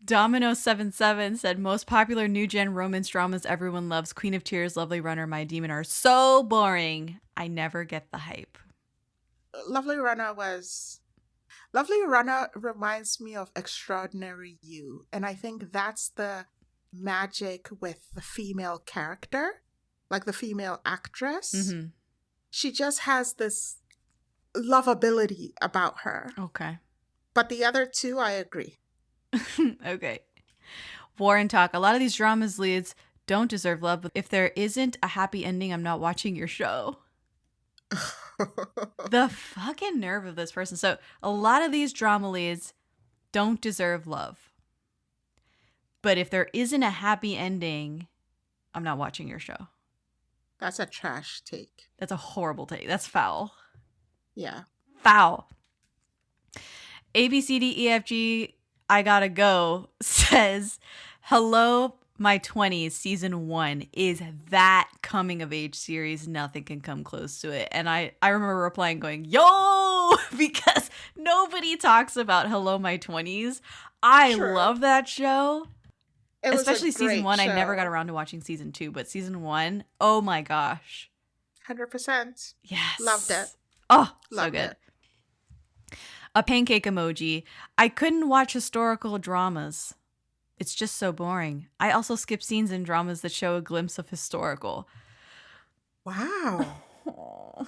Domino77 said, most popular new gen romance dramas everyone loves, Queen of Tears, Lovely Runner, My Demon are so boring. I never get the hype. Lovely Runner reminds me of Extraordinary You. And I think that's the magic with the female character, like the female actress. Mm-hmm. She just has this lovability about her. Okay. But the other two, I agree. Okay. War and Talk. A lot of these dramas leads don't deserve love, but if there isn't a happy ending, I'm not watching your show. The fucking nerve of this person. So a lot of these drama leads don't deserve love. But if there isn't a happy ending, I'm not watching your show. That's a trash take. That's a horrible take. That's foul. Yeah. Foul. ABCDEFG, I gotta go, says, hello, My 20s season 1 is that coming of age series. Nothing can come close to it. And I remember replying going, yo, because nobody talks about Hello My 20s. I True. love that show. It was Especially a great season 1. show. I never got around to watching season 2, but season 1, oh my gosh. 100%. Yes. Loved it. Oh, so Loved good. it. A pancake emoji. I couldn't watch historical dramas. It's just so boring. I also skip scenes in dramas that show a glimpse of historical. Wow. Oh,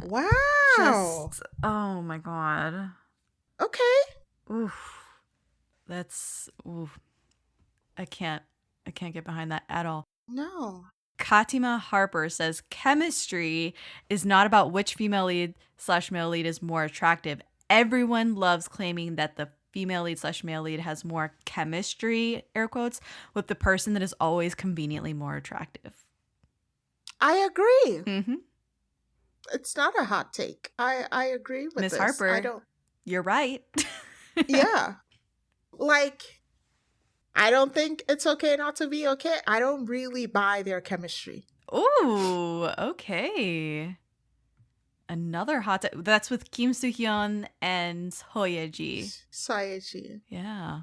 Wow. just, oh my god. Okay. Oof. That's, oof. I can't get behind that at all. No. Katima Harper says chemistry is not about which female lead / male lead is more attractive. Everyone loves claiming that the female lead / male lead has more chemistry, air quotes, with the person that is always conveniently more attractive. I agree. Mm-hmm. It's not a hot take. I agree with Miss this. Harper, I don't. you're right. Yeah. Like, I don't think it's okay not to be okay. I don't really buy their chemistry. Ooh, okay. Another hot take. That's with Kim Soo-hyun and Hoyeji. Sayeji. Yeah.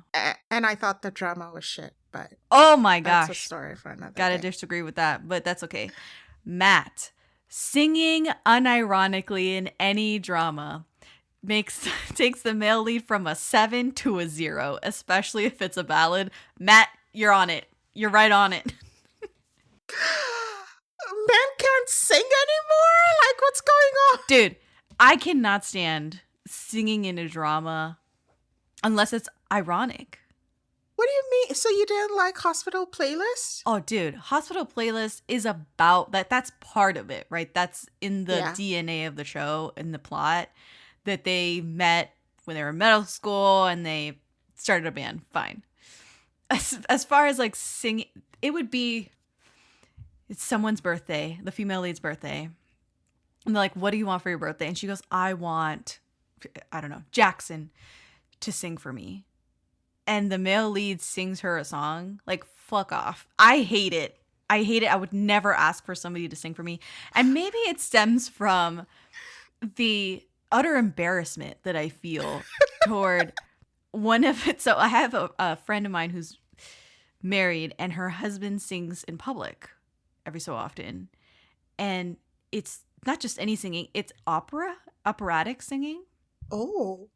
And I thought the drama was shit, but Oh my gosh. that's a story for another Gotta day. disagree with that, but that's okay. Matt, singing unironically in any drama takes the male lead from a 7 to a 0, especially if it's a ballad. Matt, you're on it. You're right on it. Men can't sing anymore? Like, what's going on? Dude, I cannot stand singing in a drama unless it's ironic. What do you mean? So you didn't like Hospital Playlist? Oh, dude, Hospital Playlist is about that. That's part of it, right? That's in the DNA of the show, in the plot, that they met when they were in middle school and they started a band. Fine. As far as like singing, it would be, it's someone's birthday, the female lead's birthday. And they're like, what do you want for your birthday? And she goes, I want, I don't know, Jackson to sing for me. And the male lead sings her a song. Like, fuck off. I hate it. I hate it. I would never ask for somebody to sing for me. And maybe it stems from the utter embarrassment that I feel toward one of it. So I have a friend of mine who's married and her husband sings in public every so often. And it's not just any singing, it's operatic singing. Oh.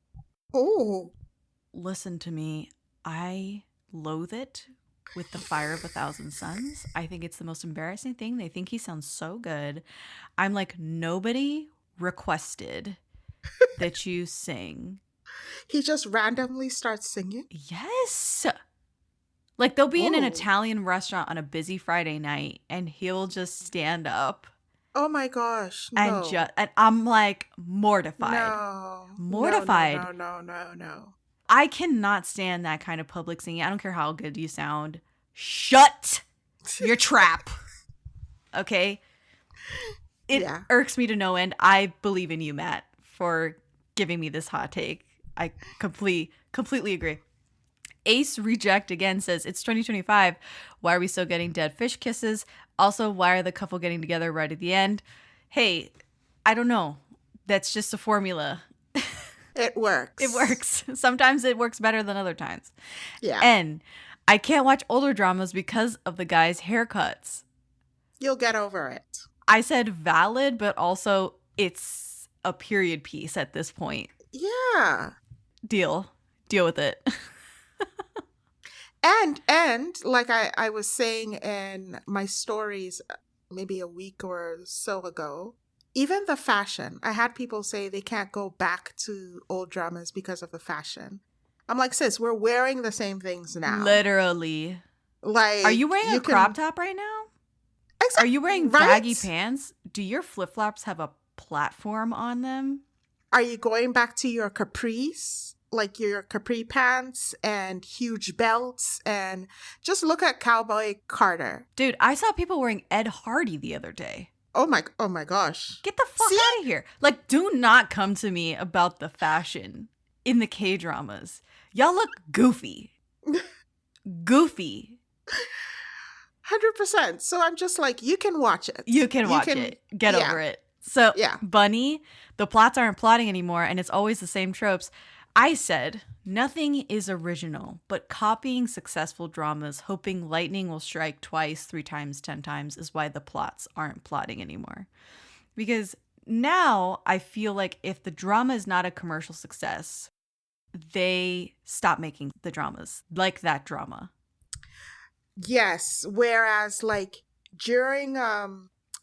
Listen to me. I loathe it with the fire of 1,000 suns. I think it's the most embarrassing thing. They think he sounds so good. I'm like, nobody requested that you sing. He just randomly starts singing? Yes. Like they'll be in an Italian restaurant on a busy Friday night and he'll just stand up. Oh my gosh. No. And I'm like mortified. No. Mortified. No. I cannot stand that kind of public singing. I don't care how good you sound. Shut your trap. Okay? It irks me to no end. I believe in you, Matt, for giving me this hot take. I completely agree. Ace Reject again says, it's 2025. Why are we still getting dead fish kisses? Also, why are the couple getting together right at the end? Hey, I don't know. That's just a formula. It works. It works. Sometimes it works better than other times. Yeah. And I can't watch older dramas because of the guys' haircuts. You'll get over it. I said valid, but also it's a period piece at this point. Yeah. Deal with it. And like I was saying in my stories maybe a week or so ago, even the fashion. I had people say they can't go back to old dramas because of the fashion. I'm like, sis, we're wearing the same things now. Literally. Like, are you wearing a crop top right now? Exactly. Are you wearing baggy pants? Do your flip-flops have a platform on them? Are you going back to your capris? Like your capri pants and huge belts, and just look at Cowboy Carter. Dude, I saw people wearing Ed Hardy the other day. Oh my gosh. Get the fuck out of here. Like, do not come to me about the fashion in the K-dramas. Y'all look goofy. Goofy. 100%. So I'm just like, you can watch it. You can watch it. Get yeah. over it. So, Yeah. Bunny, the plots aren't plotting anymore, and it's always the same tropes. I said, nothing is original, but copying successful dramas, hoping lightning will strike twice, 3 times, 10 times, is why the plots aren't plotting anymore. Because now I feel like if the drama is not a commercial success, they stop making the dramas like that drama. Yes. Whereas, like, during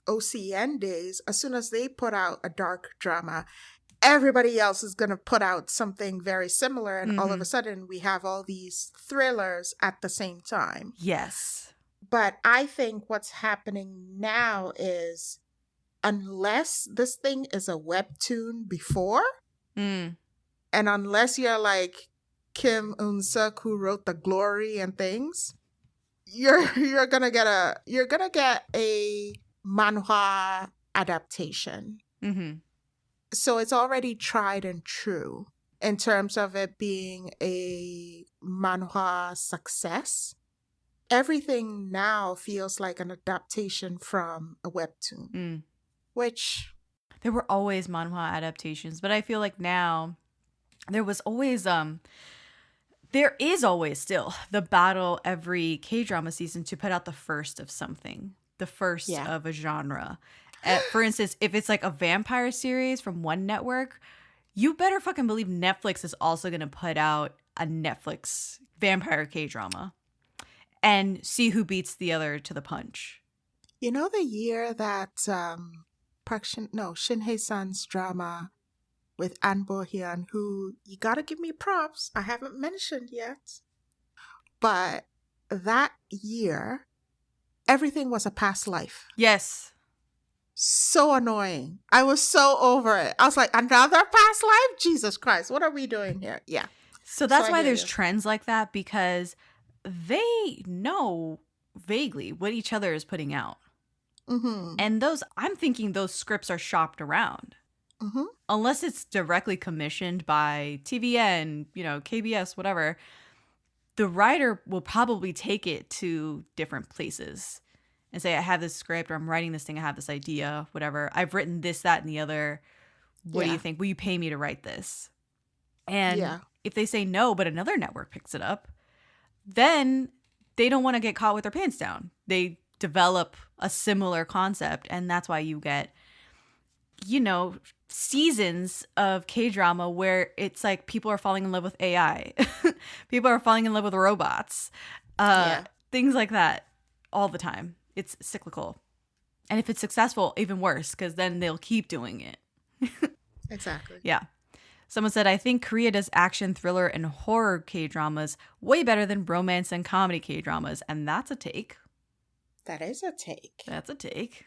OCN days, as soon as they put out a dark drama, everybody else is going to put out something very similar. And all of a sudden, we have all these thrillers at the same time. Yes. But I think what's happening now is, unless this thing is a webtoon before, and unless you're like Kim Eun-suk, who wrote The Glory and things, you're gonna get a manhwa adaptation. So it's already tried and true in terms of it being a manhwa success. Everything now feels like an adaptation from a webtoon, which there were always manhwa adaptations, but I feel like now there is always still the battle every K-drama season to put out the first of something, the first of a genre. For instance, if it's like a vampire series from one network, you better fucking believe Netflix is also going to put out a Netflix vampire K-drama and see who beats the other to the punch. You know, the year that Shin-hye-san's drama with An Bo-hyun, who you gotta give me props, I haven't mentioned yet. But that year, everything was a past life. Yes. So annoying. I was so over it. I was like, another past life? Jesus Christ, what are we doing here? Yeah. So that's why there's trends like that, because they know vaguely what each other is putting out. And I'm thinking those scripts are shopped around. Unless it's directly commissioned by TVN, KBS, whatever, the writer will probably take it to different places and say, I have this script, or I'm writing this thing, I have this idea, whatever. I've written this, that, and the other. What do you think? Will you pay me to write this? And if they say no, but another network picks it up, then they don't want to get caught with their pants down. They develop a similar concept, and that's why you get, seasons of K-drama where it's like people are falling in love with AI. People are falling in love with robots. Things like that all the time. It's cyclical. And if it's successful, even worse, because then they'll keep doing it. Exactly. Yeah. Someone said, I think Korea does action, thriller, and horror K-dramas way better than romance and comedy K-dramas. And that's a take. That is a take. That's a take.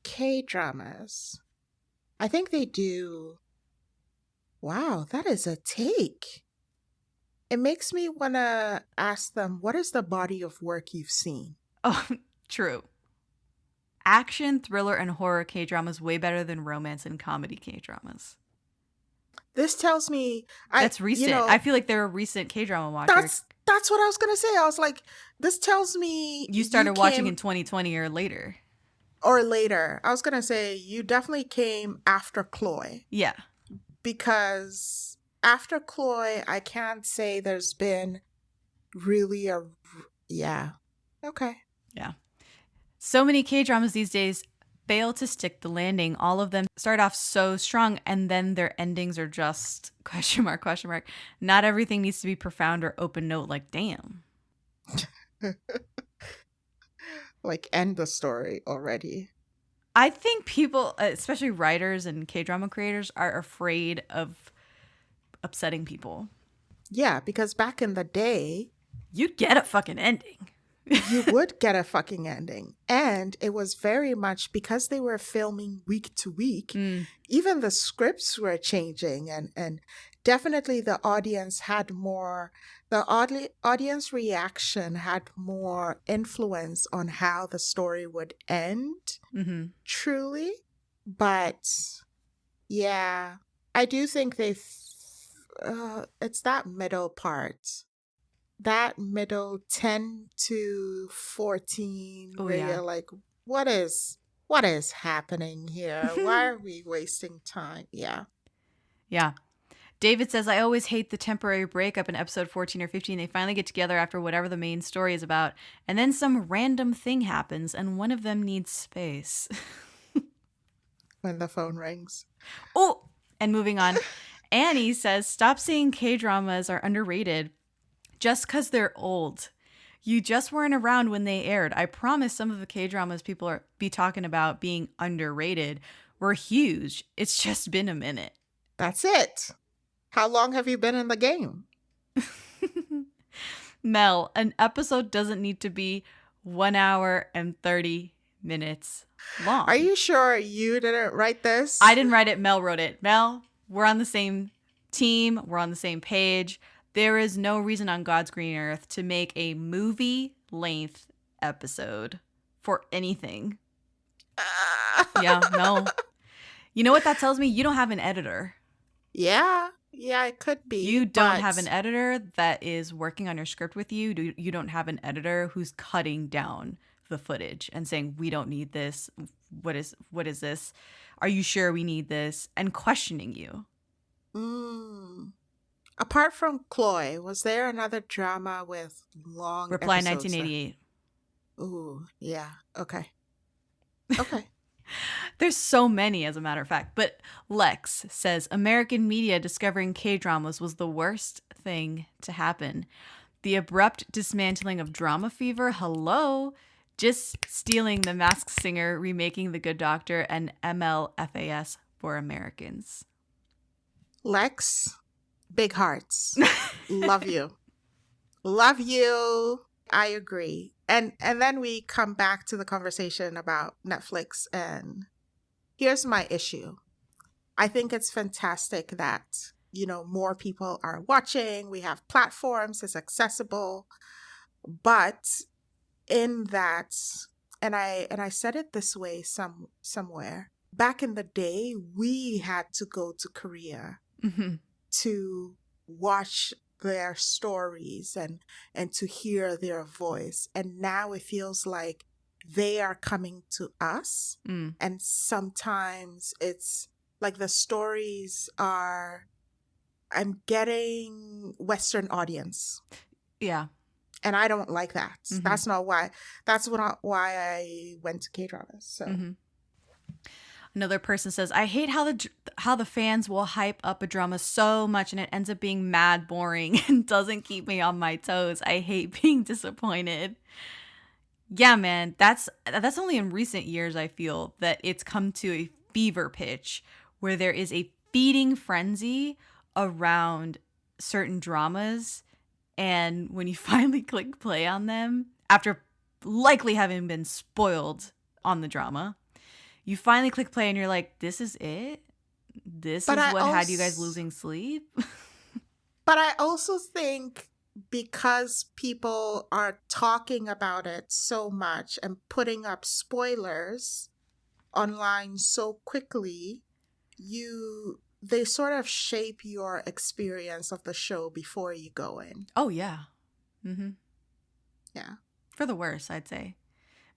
K-dramas. I think they do. Wow, that is a take. It makes me want to ask them, what is the body of work you've seen? Oh, true. Action, thriller, and horror K-dramas way better than romance and comedy K-dramas. This tells me... That's recent. I feel like they're a recent K-drama watcher. That's what I was going to say. I was like, this tells me... You started watching in 2020 or later. Or later. I was going to say, you definitely came after Chloe. Yeah. Because after Chloe, I can't say there's been really a... Yeah. Okay. Yeah. So many K-dramas these days fail to stick the landing. All of them start off so strong, and then their endings are just ... Not everything needs to be profound or open note, like, damn. Like, end the story already. I think people, especially writers and K-drama creators, are afraid of upsetting people. Yeah, because back in the day... You'd get a fucking ending. You would get a fucking ending. And it was very much because they were filming week to week. Even the scripts were changing, and definitely the audience had more, audience reaction had more influence on how the story would end, truly. But yeah, I do think it's that middle part that middle 10 to 14 Oh, where yeah. you're like, what is happening here? Why are we wasting time? Yeah. Yeah. David says, I always hate the temporary breakup in episode 14 or 15. They finally get together after whatever the main story is about, and then some random thing happens, and one of them needs space. When the phone rings. Oh, and moving on. Annie says, stop saying K-dramas are underrated just because they're old. You just weren't around when they aired. I promise some of the K-dramas people are be talking about being underrated were huge. It's just been a minute. That's it. How long have you been in the game? Mel, an episode doesn't need to be 1 hour and 30 minutes long. Are you sure you didn't write this? I didn't write it. Mel wrote it. Mel, we're on the same team. We're on the same page. There is no reason on God's green earth to make a movie length episode for anything. Yeah, no. You know what that tells me? You don't have an editor. Yeah, it could be. You don't have an editor that is working on your script with you. You don't have an editor who's cutting down the footage and saying, we don't need this. What is this? Are you sure we need this? And questioning you. Apart from Chloe, was there another drama with long Reply episodes? 1988. Ooh, yeah. Okay. Okay. There's so many, as a matter of fact. But Lex says American media discovering K-dramas was the worst thing to happen. The abrupt dismantling of drama fever. Hello. Just stealing The Masked Singer, remaking The Good Doctor, and MLFAS for Americans. Lex, big hearts. Love you. Love you. I agree. And then we come back to the conversation about Netflix, and here's my issue. I think it's fantastic that, more people are watching. We have platforms, it's accessible. But in that, and I said it this way somewhere, back in the day, we had to go to Korea to watch their stories and to hear their voice. And now it feels like they are coming to us. And sometimes it's like the stories are, I'm getting Western audience. Yeah. And I don't like that. That's not why I went to K-dramas. So Another person says, I hate how the fans will hype up a drama so much and it ends up being mad boring and doesn't keep me on my toes. I hate being disappointed. Yeah, man, that's only in recent years I feel that it's come to a fever pitch where there is a feeding frenzy around certain dramas, and when you finally click play on them after likely having been spoiled on the drama, you finally click play and you're like, this is it? This is what had you guys losing sleep? But I also think because people are talking about it so much and putting up spoilers online so quickly, they sort of shape your experience of the show before you go in. Oh, yeah. Yeah. For the worse, I'd say.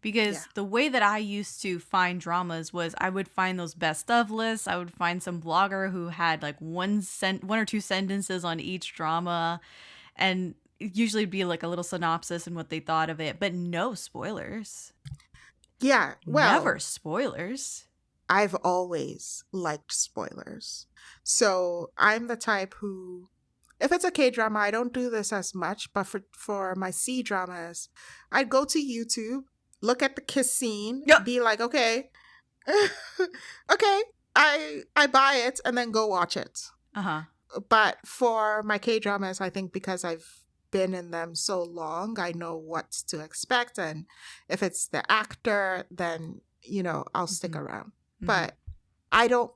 Because the way that I used to find dramas was I would find those best of lists. I would find some blogger who had like one or two sentences on each drama, and it usually be like a little synopsis and what they thought of it, but no spoilers. Yeah, well, never spoilers. I've always liked spoilers. So I'm the type who, if it's a K-drama, I don't do this as much, but for my C-dramas, I'd go to YouTube, look at the kiss scene, be like, okay, okay, I buy it, and then go watch it. But for my K-dramas, I think because I've been in them so long, I know what to expect, and if it's the actor, then I'll stick around. But I don't.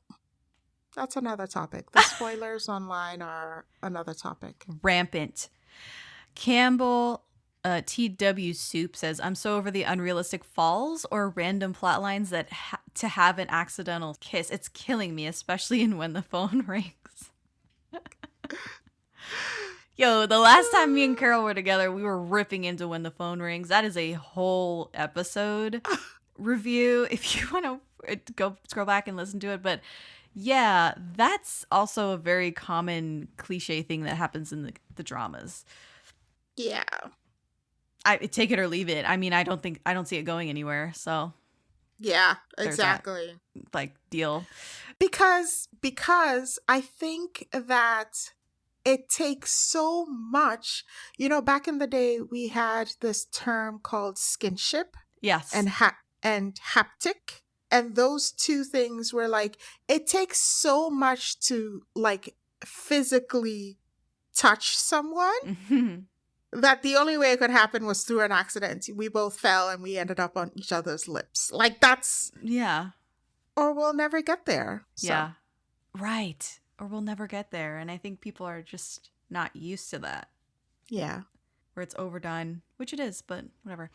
That's another topic. The spoilers online are another topic. Rampant. Campbell TW Soup says, I'm so over the unrealistic falls or random plot lines that to have an accidental kiss. It's killing me, especially in When the Phone Rings. Yo, the last time me and Carol were together, we were ripping into When the Phone Rings. That is a whole episode review if you want to go scroll back and listen to it. But yeah, that's also a very common cliche thing that happens in the dramas. Yeah. I take it or leave it. I mean, I don't see it going anywhere. So yeah, there's exactly. that, like, deal. Because I think that it takes so much. You know, back in the day, we had this term called skinship Yes. and haptic. And those two things were like, it takes so much to like physically touch someone that the only way it could happen was through an accident. We both fell and we ended up on each other's lips. Like that's... Yeah. Or we'll never get there. So. Yeah. Right. Or we'll never get there. And I think people are just not used to that. Yeah. Where it's overdone, which it is, but whatever.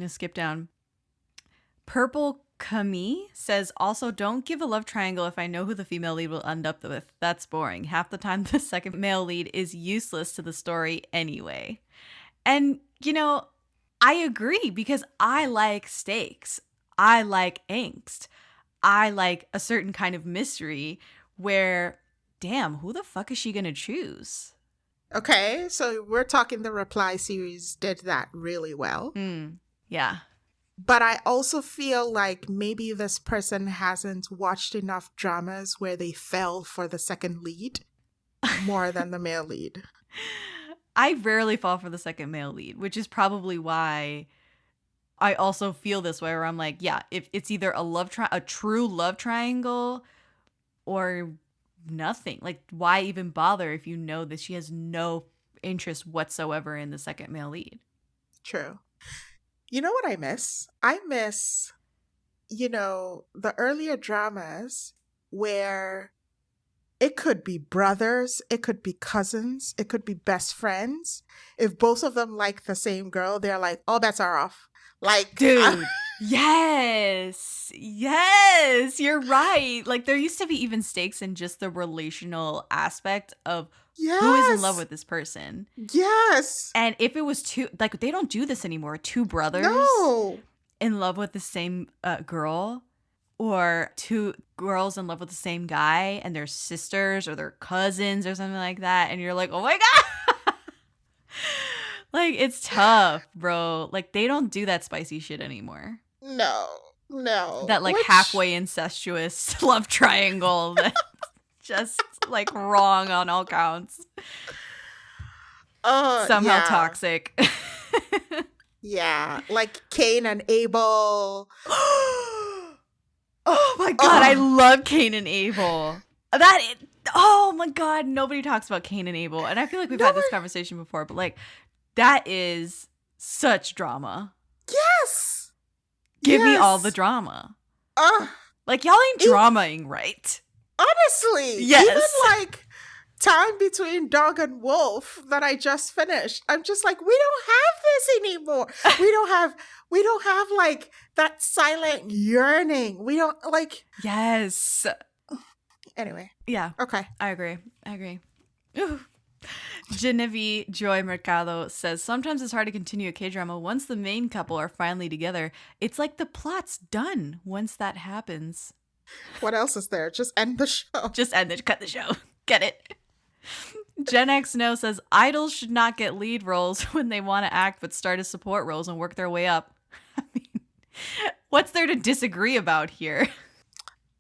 Skip down. Purple Kami says, also, don't give a love triangle if I know who the female lead will end up with. That's boring. Half the time, the second male lead is useless to the story anyway. And, you know, I agree because I like stakes. I like angst. I like a certain kind of mystery where, damn, who the fuck is she going to choose? Okay, so we're talking the Reply series did that really well. Yeah. But I also feel like maybe this person hasn't watched enough dramas where they fell for the second lead more than the male lead. I rarely fall for the second male lead, which is probably why I also feel this way, where I'm like, yeah, if it's either a true love triangle or nothing. Like, why even bother if you know that she has no interest whatsoever in the second male lead? True. You know what I miss? I miss, you know, the earlier dramas where it could be brothers, it could be cousins, it could be best friends. If both of them like the same girl, they're like, all bets are off. Like, dude, yes, you're right. Like, there used to be even stakes in just the relational aspect of who is in love with this person. Yes. And if it was two, like, they don't do this anymore. Two brothers in love with the same girl, or two girls in love with the same guy and they're sisters or they're cousins or something like that. And you're like, oh my God. Like, it's tough, bro. Like, they don't do that spicy shit anymore. No. That, like, halfway incestuous love triangle that's just, like, wrong on all counts. Somehow toxic. Yeah. Like, Cain and Abel. Oh, my God. I love Cain and Abel. Oh, my God. Nobody talks about Cain and Abel. And I feel like we've had this conversation before, but, like, that is such drama. Yes. Give me all the drama. Like, y'all ain't dramaing right. Honestly. Yes. Even like Time Between Dog and Wolf that I just finished. I'm just like, we don't have this anymore. We don't have like that silent yearning. We don't like. Yes. Anyway. Yeah. Okay. I agree. Ooh. Genevieve Joy Mercado says, sometimes it's hard to continue a K-drama once the main couple are finally together. It's like the plot's done once that happens. What else is there? Just end the show. Cut the show. Get it? Gen X No says, idols should not get lead roles when they want to act, but start as support roles and work their way up. I mean, what's there to disagree about here?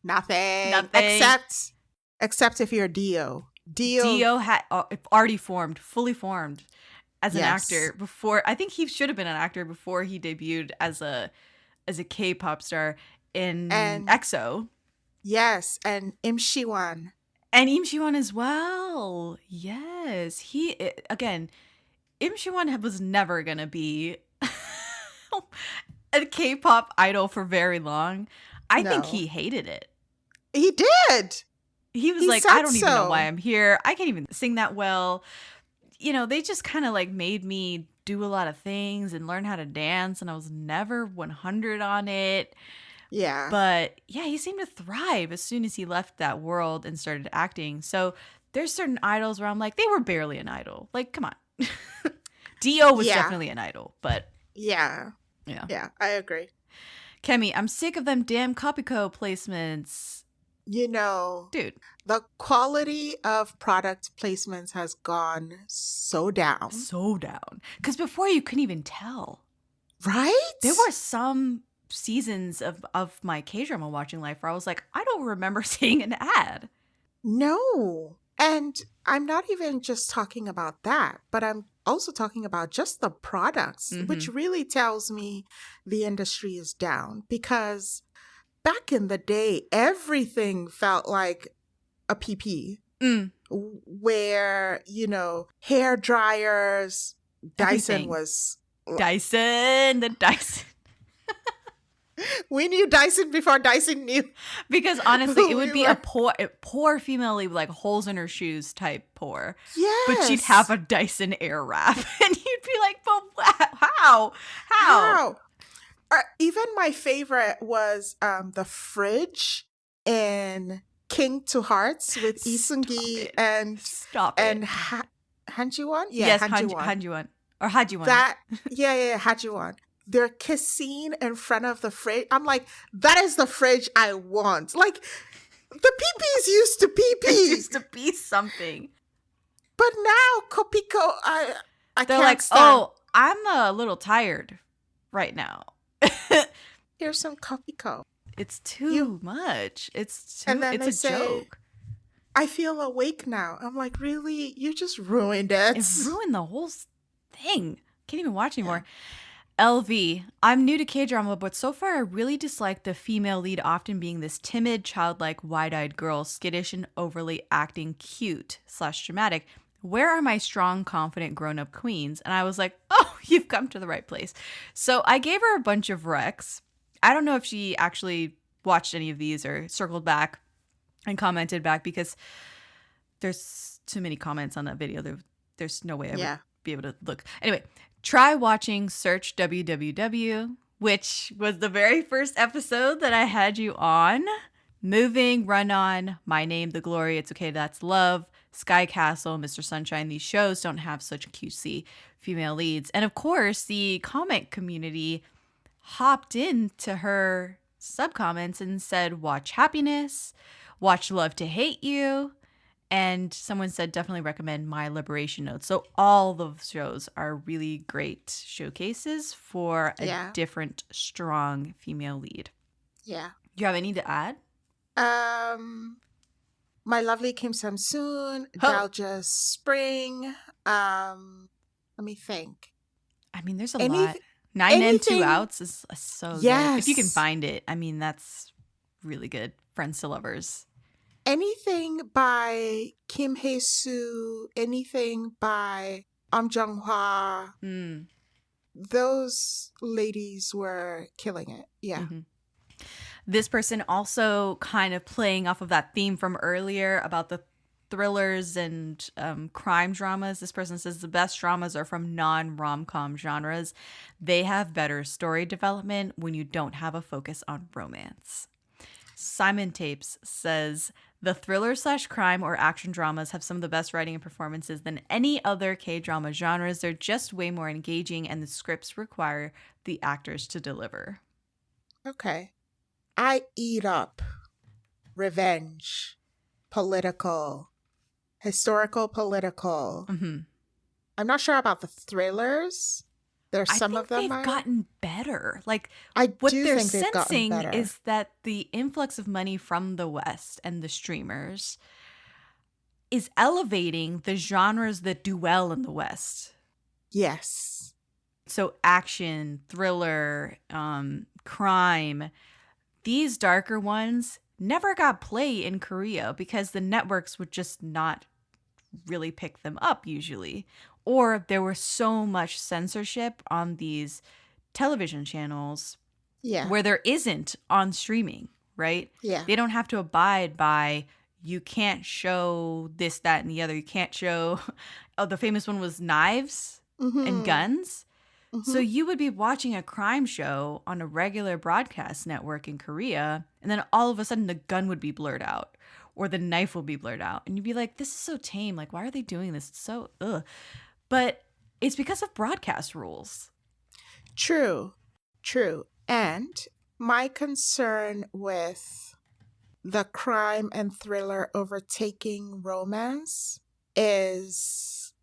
Nothing. Except if you're Dio. Dio had already fully formed as an actor before. I think he should have been an actor before he debuted as a K-pop star in EXO. Yes, and Im Shi-won. And Im Shi-won as well. Yes. Im Shi-won was never going to be a K-pop idol for very long. I think he hated it. He did. He was like, I don't even know why I'm here. I can't even sing that well. You know, they just kind of like made me do a lot of things and learn how to dance. And I was never 100 on it. Yeah. But yeah, he seemed to thrive as soon as he left that world and started acting. So there's certain idols where I'm like, they were barely an idol. Like, come on. Dio was definitely an idol, but yeah, I agree. Kemi, I'm sick of them damn Copico placements. You know, dude, the quality of product placements has gone so down. Because before you couldn't even tell. Right? There were some seasons of my K-drama watching life where I was like, I don't remember seeing an ad. No. And I'm not even just talking about that, but I'm also talking about just the products, which really tells me the industry is down. Because back in the day, everything felt like a PP. Where, you know, hair dryers, Dyson was... the Dyson. We knew Dyson before Dyson knew. Because honestly, it would be a poor female lead with like holes in her shoes type poor. Yes. But she'd have a Dyson Airwrap. And you'd be like, but how? Even my favorite was the fridge in King to Hearts with Lee Seung-gi and Hanjiwon? Yeah, yes, Hanjiwon. Or Hajiwon. Hajiwon. They're kissing in front of the fridge. I'm like, that is the fridge I want. Like, the PPs used to PP. It used to be something. But now, Kopiko, I They're can't like, stand. oh, I'm a little tired right now. Here's some Kopiko. It's too much. It's a joke. I feel awake now. I'm like, really? You just ruined it. It ruined the whole thing. Can't even watch anymore. LV, I'm new to K-drama, but so far I really dislike the female lead often being this timid, childlike, wide-eyed girl, skittish and overly acting cute/dramatic. Where are my strong, confident, grown-up queens? And I was like, oh, you've come to the right place. So I gave her a bunch of recs. I don't know if she actually watched any of these or circled back and commented back because there's too many comments on that video. There's no way I would be able to look. Anyway, try watching Search WWW, which was the very first episode that I had you on. Moving, Run On, My Name, The Glory, It's Okay, That's Love, Sky Castle, Mr. Sunshine. These shows don't have such cutesy female leads. And of course, the comment community hopped into her subcomments and said, watch Happiness, watch Love to Hate You. And someone said, definitely recommend My Liberation Notes. So all the shows are really great showcases for a different, strong female lead. Yeah. Do you have any to add? My Lovely Kim Sam-soon, Dalja Spring. Let me think. I mean, there's a lot. 9 in, 2 outs is so good. If you can find it, I mean, that's really good. Friends to Lovers. Anything by Kim Hae-soo, anything by Jung-hwa. Those ladies were killing it. Yeah. This person also kind of playing off of that theme from earlier about the thrillers and crime dramas. This person says the best dramas are from non-rom-com genres. They have better story development when you don't have a focus on romance. Simon Tapes says the thriller/crime or action dramas have some of the best writing and performances than any other K-drama genres. They're just way more engaging and the scripts require the actors to deliver. Okay. I eat up revenge, political, historical, political. I'm not sure about the thrillers. There's some of them they've gotten better. Like, what they're sensing is that the influx of money from the West and the streamers is elevating the genres that do well in the West. Yes. So action, thriller, crime, these darker ones never got play in Korea because the networks would just not really pick them up usually. Or there was so much censorship on these television channels where there isn't on streaming, right? Yeah. They don't have to abide by, you can't show this, that, and the other. You can't show, the famous one was knives and guns. So you would be watching a crime show on a regular broadcast network in Korea, and then all of a sudden the gun would be blurred out. or the knife will be blurred out. And you'd be like, this is so tame. Like, why are they doing this? It's so, ugh. But it's because of broadcast rules. True. And my concern with the crime and thriller overtaking romance is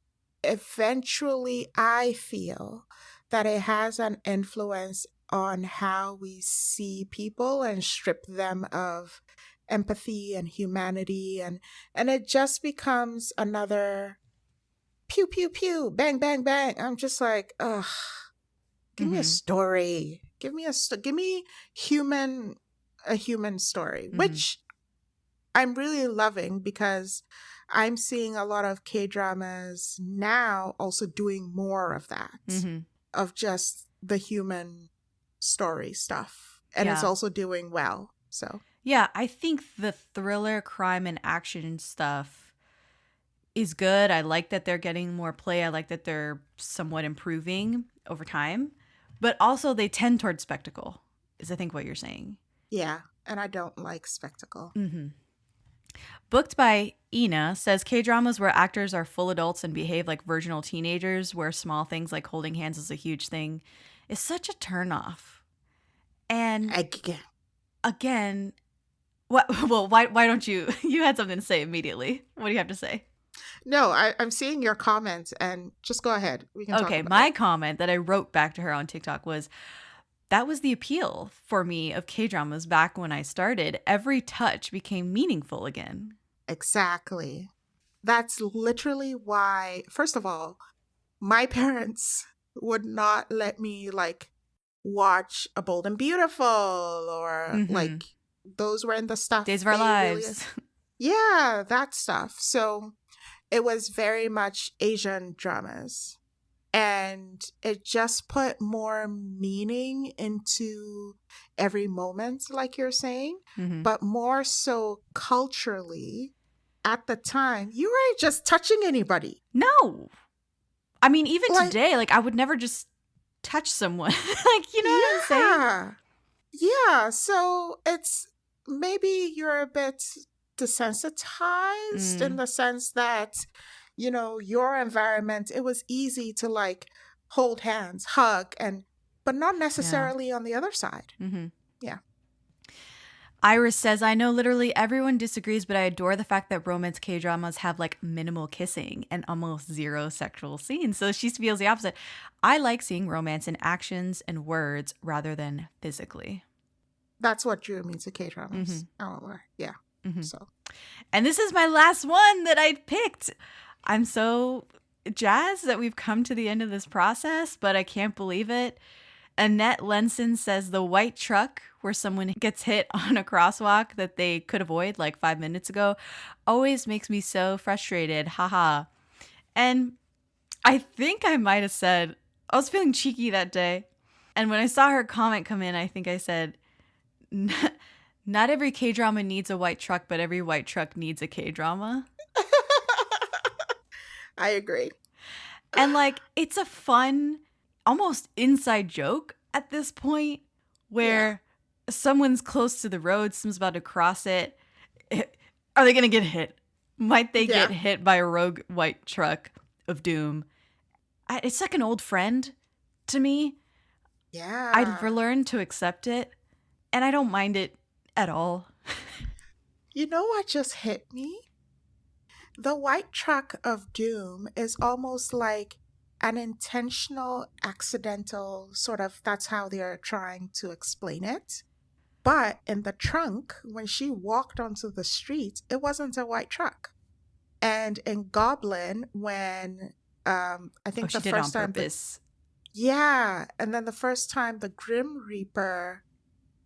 eventually I feel that it has an influence on how we see people and strip them of empathy and humanity, and it just becomes another pew pew pew bang bang bang. I'm just like, ugh, give me a story. Give me a human story, which I'm really loving because I'm seeing a lot of K-dramas now also doing more of that, of just the human story stuff. And it's also doing well. So, yeah, I think the thriller, crime, and action stuff is good. I like that they're getting more play. I like that they're somewhat improving over time. But also they tend towards spectacle, is I think what you're saying. Yeah, and I don't like spectacle. Booked by Ina says K-dramas where actors are full adults and behave like virginal teenagers, where small things like holding hands is a huge thing, is such a turnoff. And again, what? Well, why don't you? You had something to say immediately. What do you have to say? No, I'm seeing your comments, and just go ahead. We can talk about my it. comment that I wrote back to her on TikTok was, that was the appeal for me of K-dramas back when I started. Every touch became meaningful again. Exactly. That's literally why, first of all, my parents would not let me like watch A Bold and Beautiful or like those were in the stuff. Days of Our Lives. Yeah, that stuff. So it was very much Asian dramas. And it just put more meaning into every moment, like you're saying, but more so culturally. At the time, you weren't just touching anybody. No. I mean, even today, like I would never just touch someone. Like, you know what I'm saying? Yeah. So it's maybe you're a bit desensitized in the sense that, you know, your environment, it was easy to like hold hands, hug, but not necessarily on the other side. Yeah. Iris says, I know literally everyone disagrees, but I adore the fact that romance K-dramas have like minimal kissing and almost zero sexual scenes. So she feels the opposite. I like seeing romance in actions and words rather than physically. That's what drew me to K-dramas. Yeah. So, and this is my last one that I picked. I'm so jazzed that we've come to the end of this process, but I can't believe it. Annette Lenson says the white truck where someone gets hit on a crosswalk that they could avoid like 5 minutes ago always makes me so frustrated. Haha. And I think I might have said, I was feeling cheeky that day. And when I saw her comment come in, I think I said, not every K-drama needs a white truck, but every white truck needs a K-drama. I agree. And like, it's a fun, almost inside joke at this point where someone's close to the road, someone's about to cross it. Are they going to get hit? Might they get hit by a rogue white truck of doom? It's like an old friend to me. Yeah. I've learned to accept it, and I don't mind it at all. You know what just hit me? The white truck of doom is almost like an intentional, accidental sort of, that's how they're trying to explain it. But in the trunk, when she walked onto the street, it wasn't a white truck. And in Goblin, when I think she the did first on time, purpose. and then the first time the Grim Reaper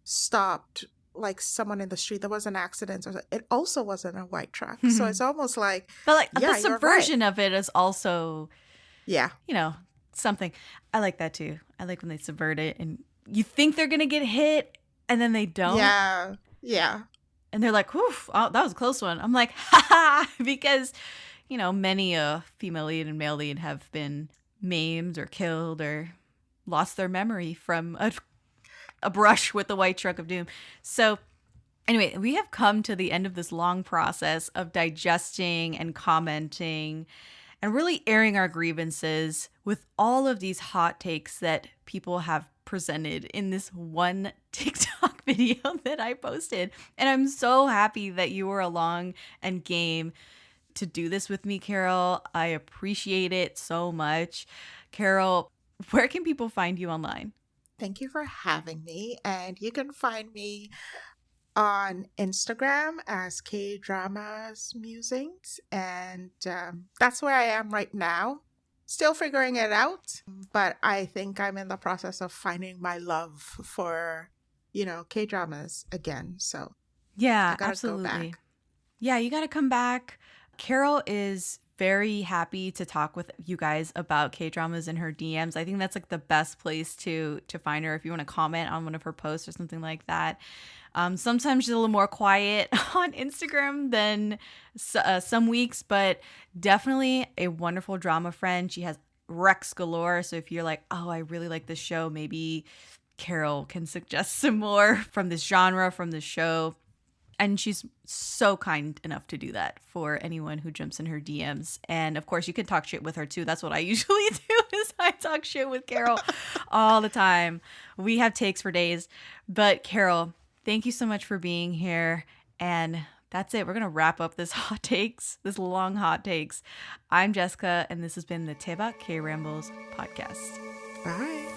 stopped like someone in the street, there was an accident, or it also wasn't a white truck. So it's almost like, but like the subversion of it is also, you know, something. I like that too. I like when they subvert it and you think they're gonna get hit and then they don't. Yeah. And they're like, whew, oh, that was a close one. I'm like, ha, because, you know, many a female lead and male lead have been maimed or killed or lost their memory from a brush with the white truck of doom. So Anyway, we have come to the end of this long process of digesting and commenting and really airing our grievances with all of these hot takes that people have presented in this one TikTok video that I posted. And I'm so happy that you were along and game to do this with me, Carol. I appreciate it so much. Carol, where can people find you online? Thank you for having me. And you can find me on Instagram as K-Drama's Musings. And that's where I am right now. Still figuring it out, but I think I'm in the process of finding my love for, K-dramas again. So Yeah, I gotta absolutely. go back. Yeah, you got to come back. Carol is very happy to talk with you guys about K-dramas in her DMs. I think that's like the best place to find her if you want to comment on one of her posts or something like that. Sometimes she's a little more quiet on Instagram than some weeks, but definitely a wonderful drama friend. She has Rex galore. So if you're like, oh, I really like this show, maybe Carol can suggest some more from this genre, from this show. And she's so kind enough to do that for anyone who jumps in her DMs. And of course, you can talk shit with her too. That's what I usually do is I talk shit with Carol all the time. We have takes for days. But Carol, thank you so much for being here. And that's it. We're going to wrap up this this long hot takes. I'm Jessica, and this has been the Teba K-Rambles podcast. Bye.